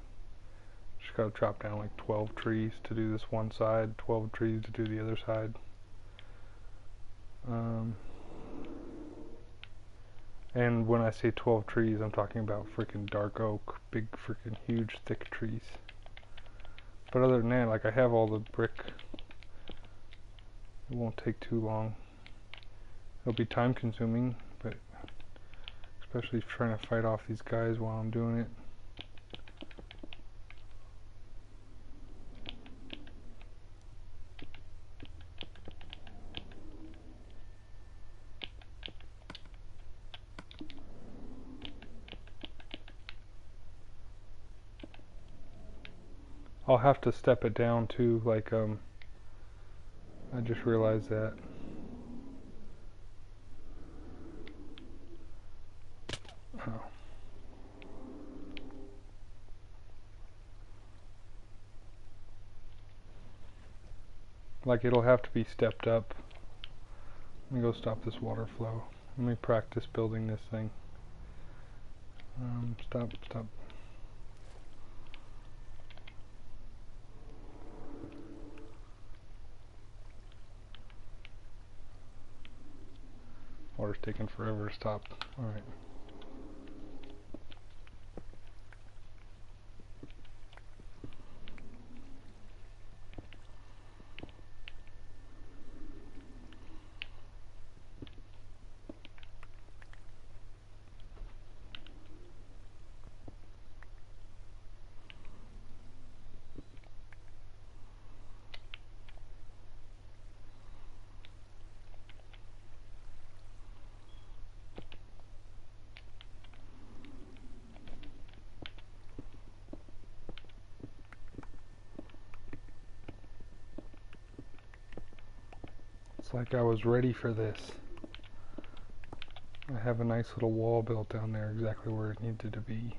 Just gotta chop down like 12 trees to do this one side, 12 trees to do the other side. And when I say 12 trees, I'm talking about freaking dark oak, big freaking huge thick trees. But other than that, like I have all the brick. It won't take too long. It'll be time consuming, but especially trying to fight off these guys while I'm doing it. I'll have to step it down too, like I just realized that. Oh. Like it'll have to be stepped up. Let me go stop this water flow. Let me practice building this thing. Stop. Water's taking forever to stop. Alright. It's like I was ready for this. I have a nice little wall built down there exactly where it needed to be.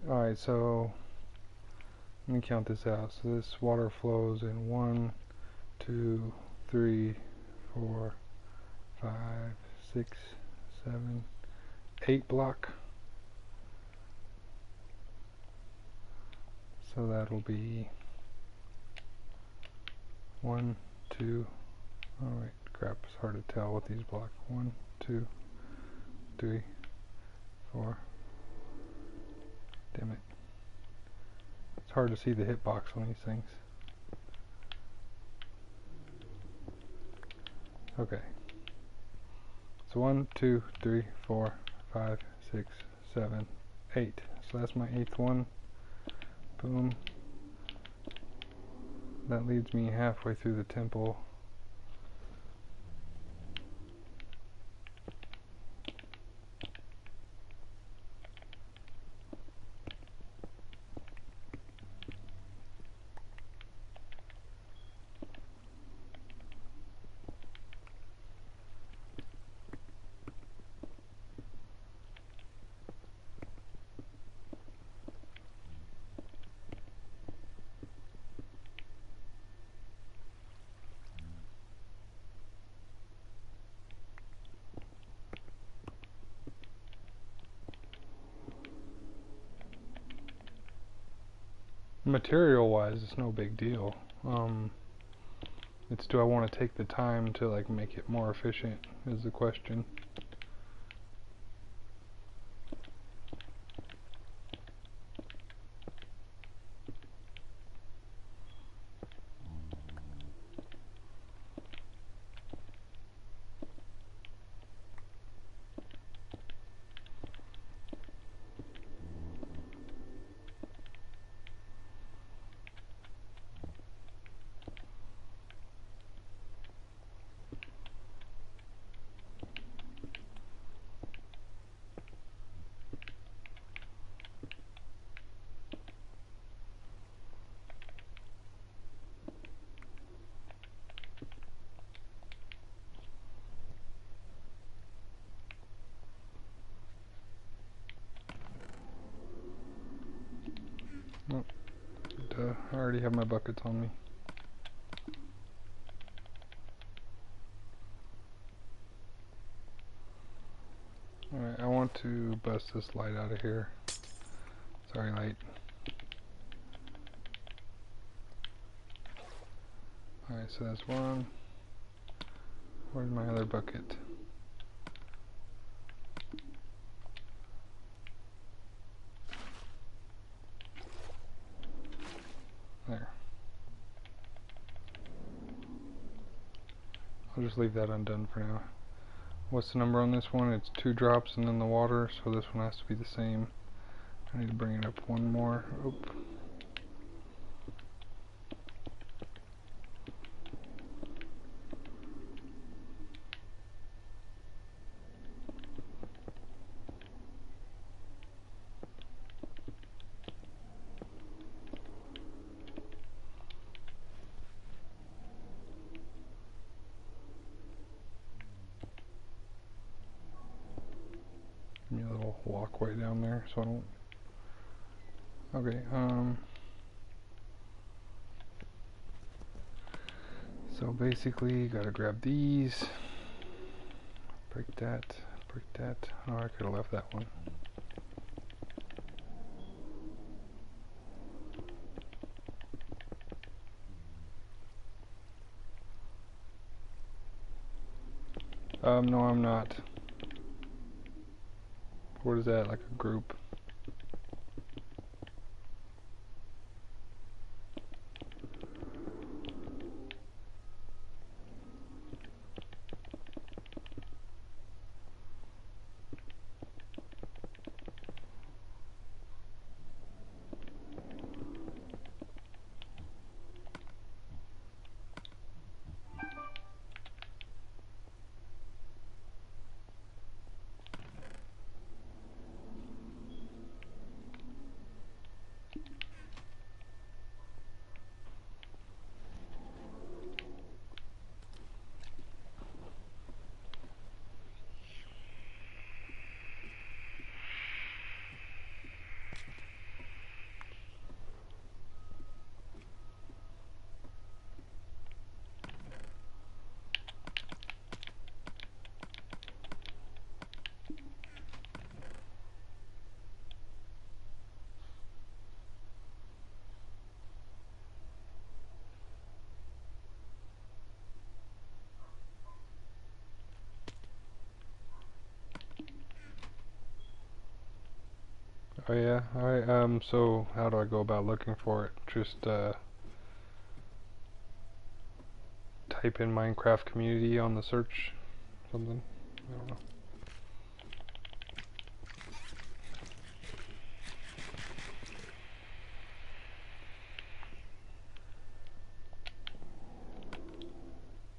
Alright, so let me count this out. So this water flows in 1, 2, 3, 4, 5, 6, 7, 8 block. So that'll be 1, 2, oh wait, crap, it's hard to tell with these blocks. 1, 2, 3, 4. Damn it. It's hard to see the hitbox on these things. Okay. So 1, 2, 3, 4, 5, 6, 7, 8. So that's my 8th one. Boom. That leads me halfway through the temple. Material wise, it's no big deal. It's do I want to take the time to like make it more efficient is the question. I already have my buckets on me. Alright, I want to bust this light out of here. Sorry, light. Alright, so that's one. Where's my other bucket? There. I'll just leave that undone for now. What's the number on this one? It's 2 drops and then the water, so this one has to be the same. I need to bring it up one more. Oop. Give me a little walkway down there so I don't... Okay, so basically, gotta grab these, break that, oh, I could've left that one. No I'm not. What is that, like a group? Oh yeah, alright, so how do I go about looking for it? Just, type in Minecraft community on the search, something? I don't know.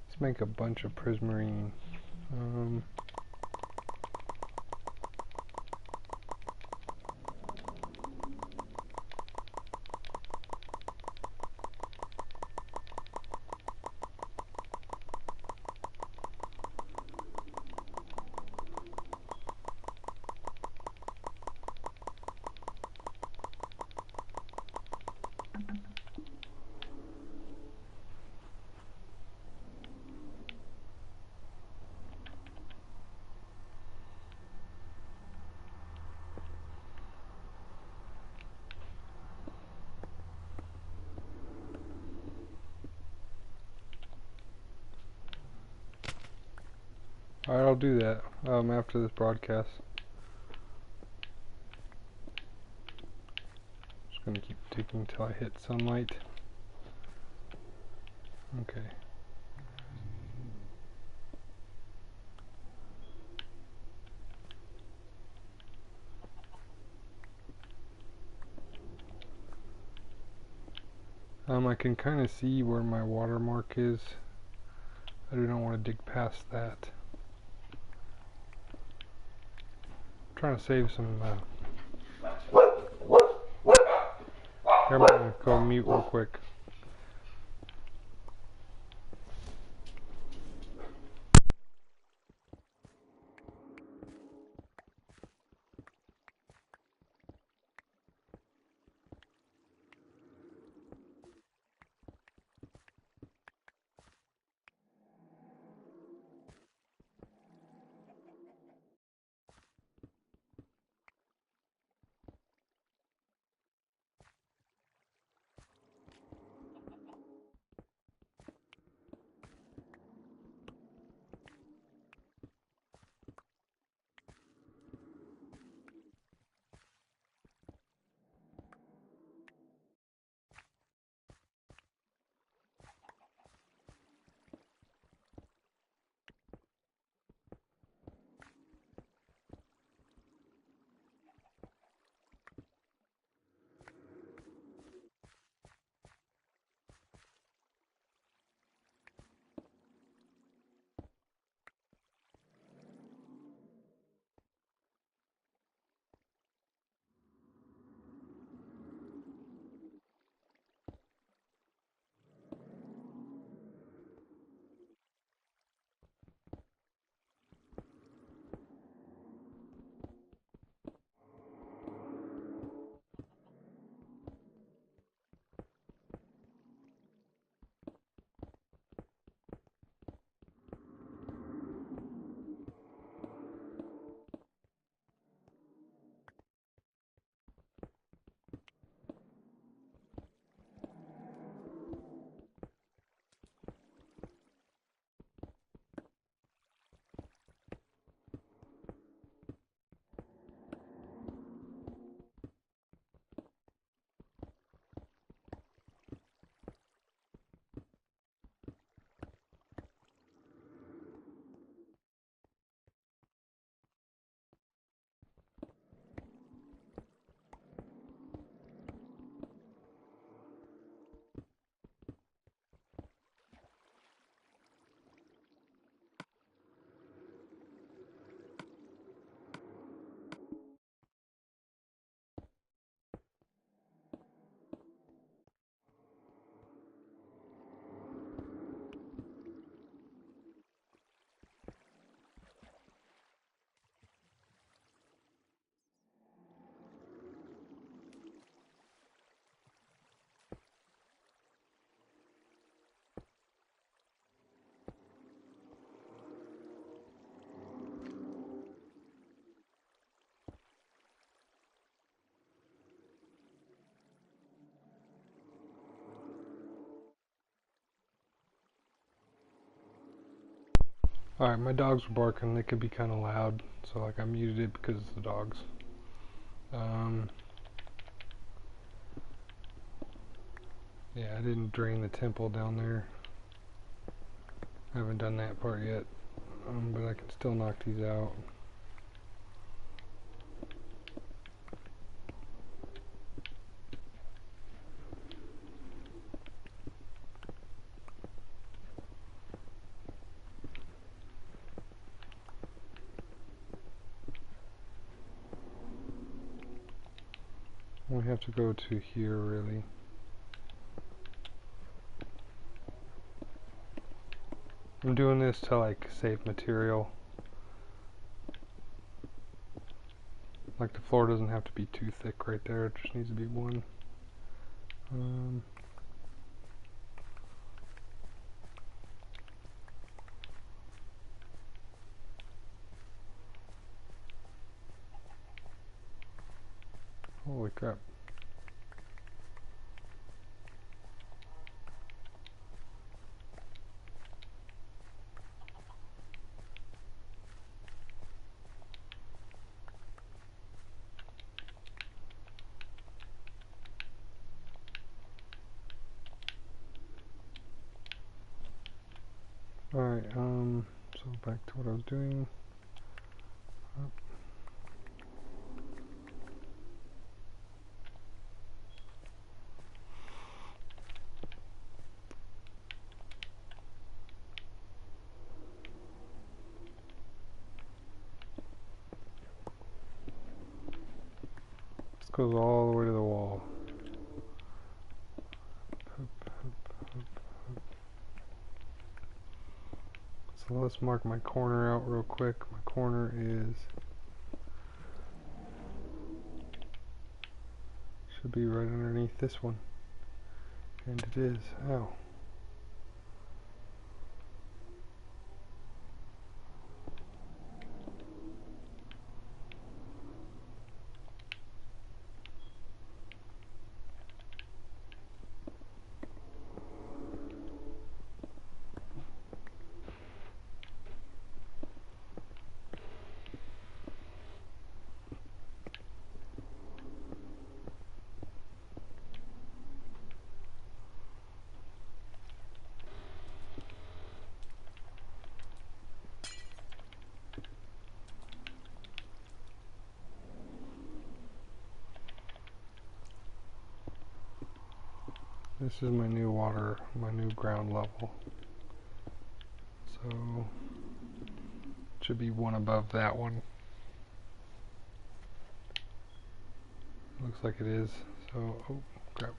Let's make a bunch of prismarine. Alright, I'll do that, after this broadcast. Just gonna keep digging till I hit sunlight. Okay. I can kind of see where my watermark is. I do not want to dig past that. I'm trying to save some, here, I'm gonna go mute real quick. Alright, my dogs were barking. They could be kind of loud, so like I muted it because it's the dogs. Yeah, I didn't drain the temple down there. I haven't done that part yet, but I can still knock these out. We have to go to here, really. I'm doing this to like save material. Like the floor doesn't have to be too thick right there, it just needs to be one. Holy crap. Alright, so back to what I was doing. This goes all the way to the wall. So let's mark my corner out real quick. My corner should be right underneath this one. And it is. Ow. This is my new water, my new ground level. So, it should be one above that one. Looks like it is. So, oh, crap.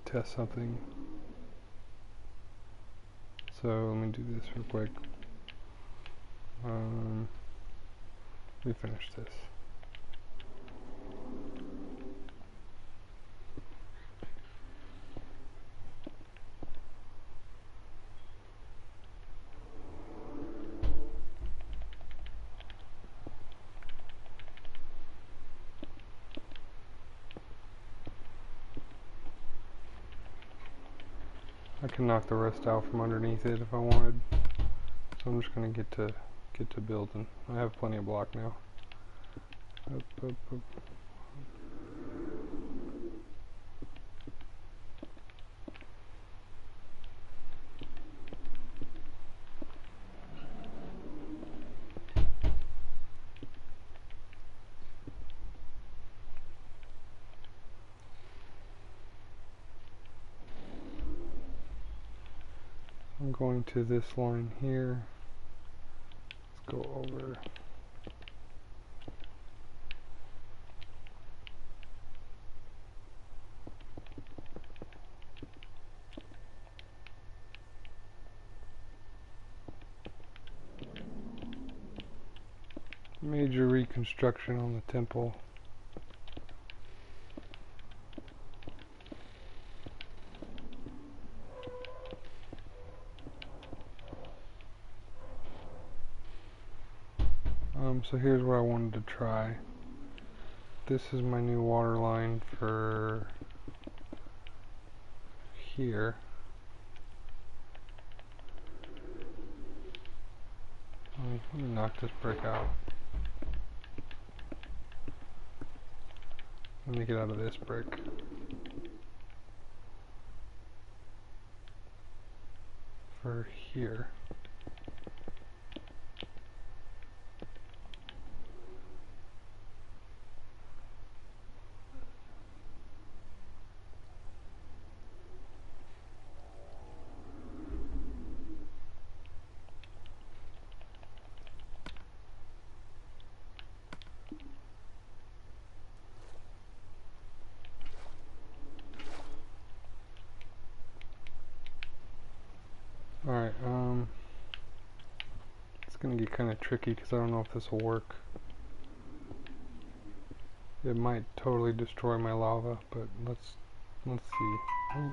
to test something. So let me do this real quick. Let me finish this. I can knock the rest out from underneath it if I wanted. So I'm just gonna get to building. I have plenty of block now. Up, up, up. I'm going to this line here. Let's go over. Major reconstruction on the temple. So here's what I wanted to try. This is my new water line for here. Let me knock this brick out. Let me get out of this brick. For here. Alright, it's gonna get kind of tricky because I don't know if this will work. It might totally destroy my lava, but let's see. Ooh.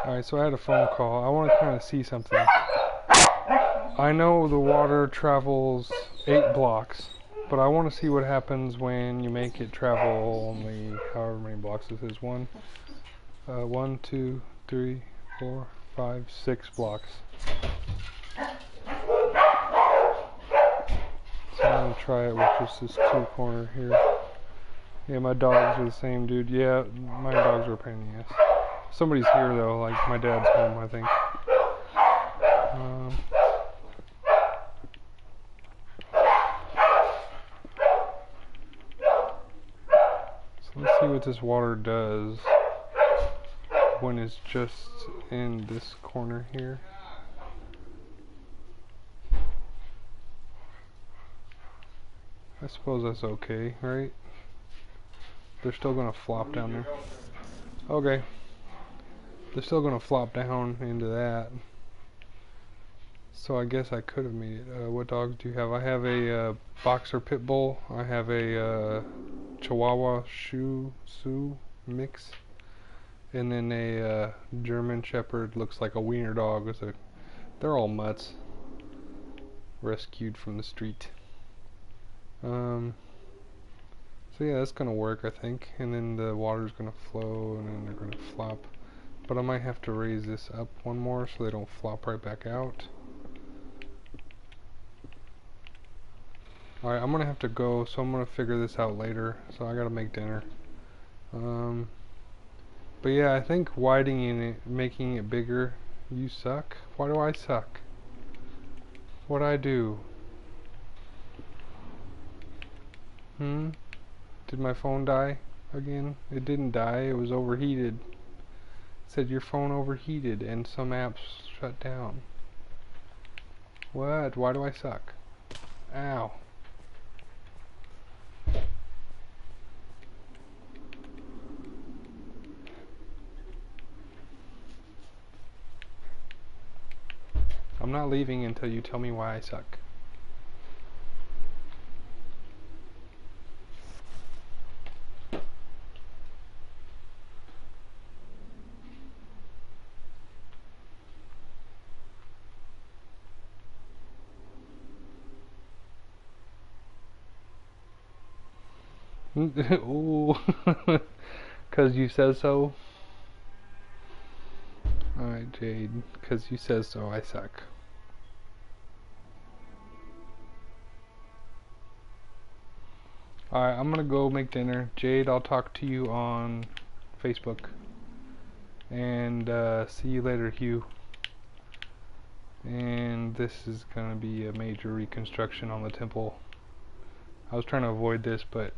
Alright, so I had a phone call. I want to kind of see something. I know the water travels 8 blocks, but I want to see what happens when you make it travel only however many blocks this is. 1, 2, 3, 4, 5, 6 blocks. So I'm going to try it with just this 2 corner here. Yeah, my dogs are the same, dude. Yeah, my dogs are a pain in the ass. Somebody's here though, like my dad's home, I think. So let's see what this water does when it's just in this corner here. I suppose that's okay, right? they're still gonna flop down there. Okay. They're still gonna flop down into that. So I guess I could have made it. What dogs do you have? I have a boxer pit bull. I have a Chihuahua Shih Tzu mix, and then a German Shepherd. Looks like a wiener dog. They're all mutts, rescued from the street. So yeah, that's gonna work, I think. And then the water's gonna flow, and then they're gonna flop. But I might have to raise this up one more so they don't flop right back out. Alright, I'm gonna have to go, so I'm gonna figure this out later. So I gotta make dinner. But yeah, I think widening it, making it bigger. You suck? Why do I suck? What'd I do? Did my phone die again? It didn't die, it was overheated. It said your phone overheated and some apps shut down. What? Why do I suck? Ow. I'm not leaving until you tell me why I suck. Ooh. 'Cause you said so? Alright, Jade. 'Cause you said so, I suck. Alright, I'm gonna go make dinner. Jade, I'll talk to you on Facebook. And see you later, Hugh. And this is gonna be a major reconstruction on the temple. I was trying to avoid this, but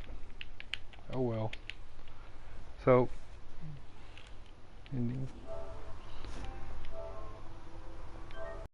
oh well. So, ending.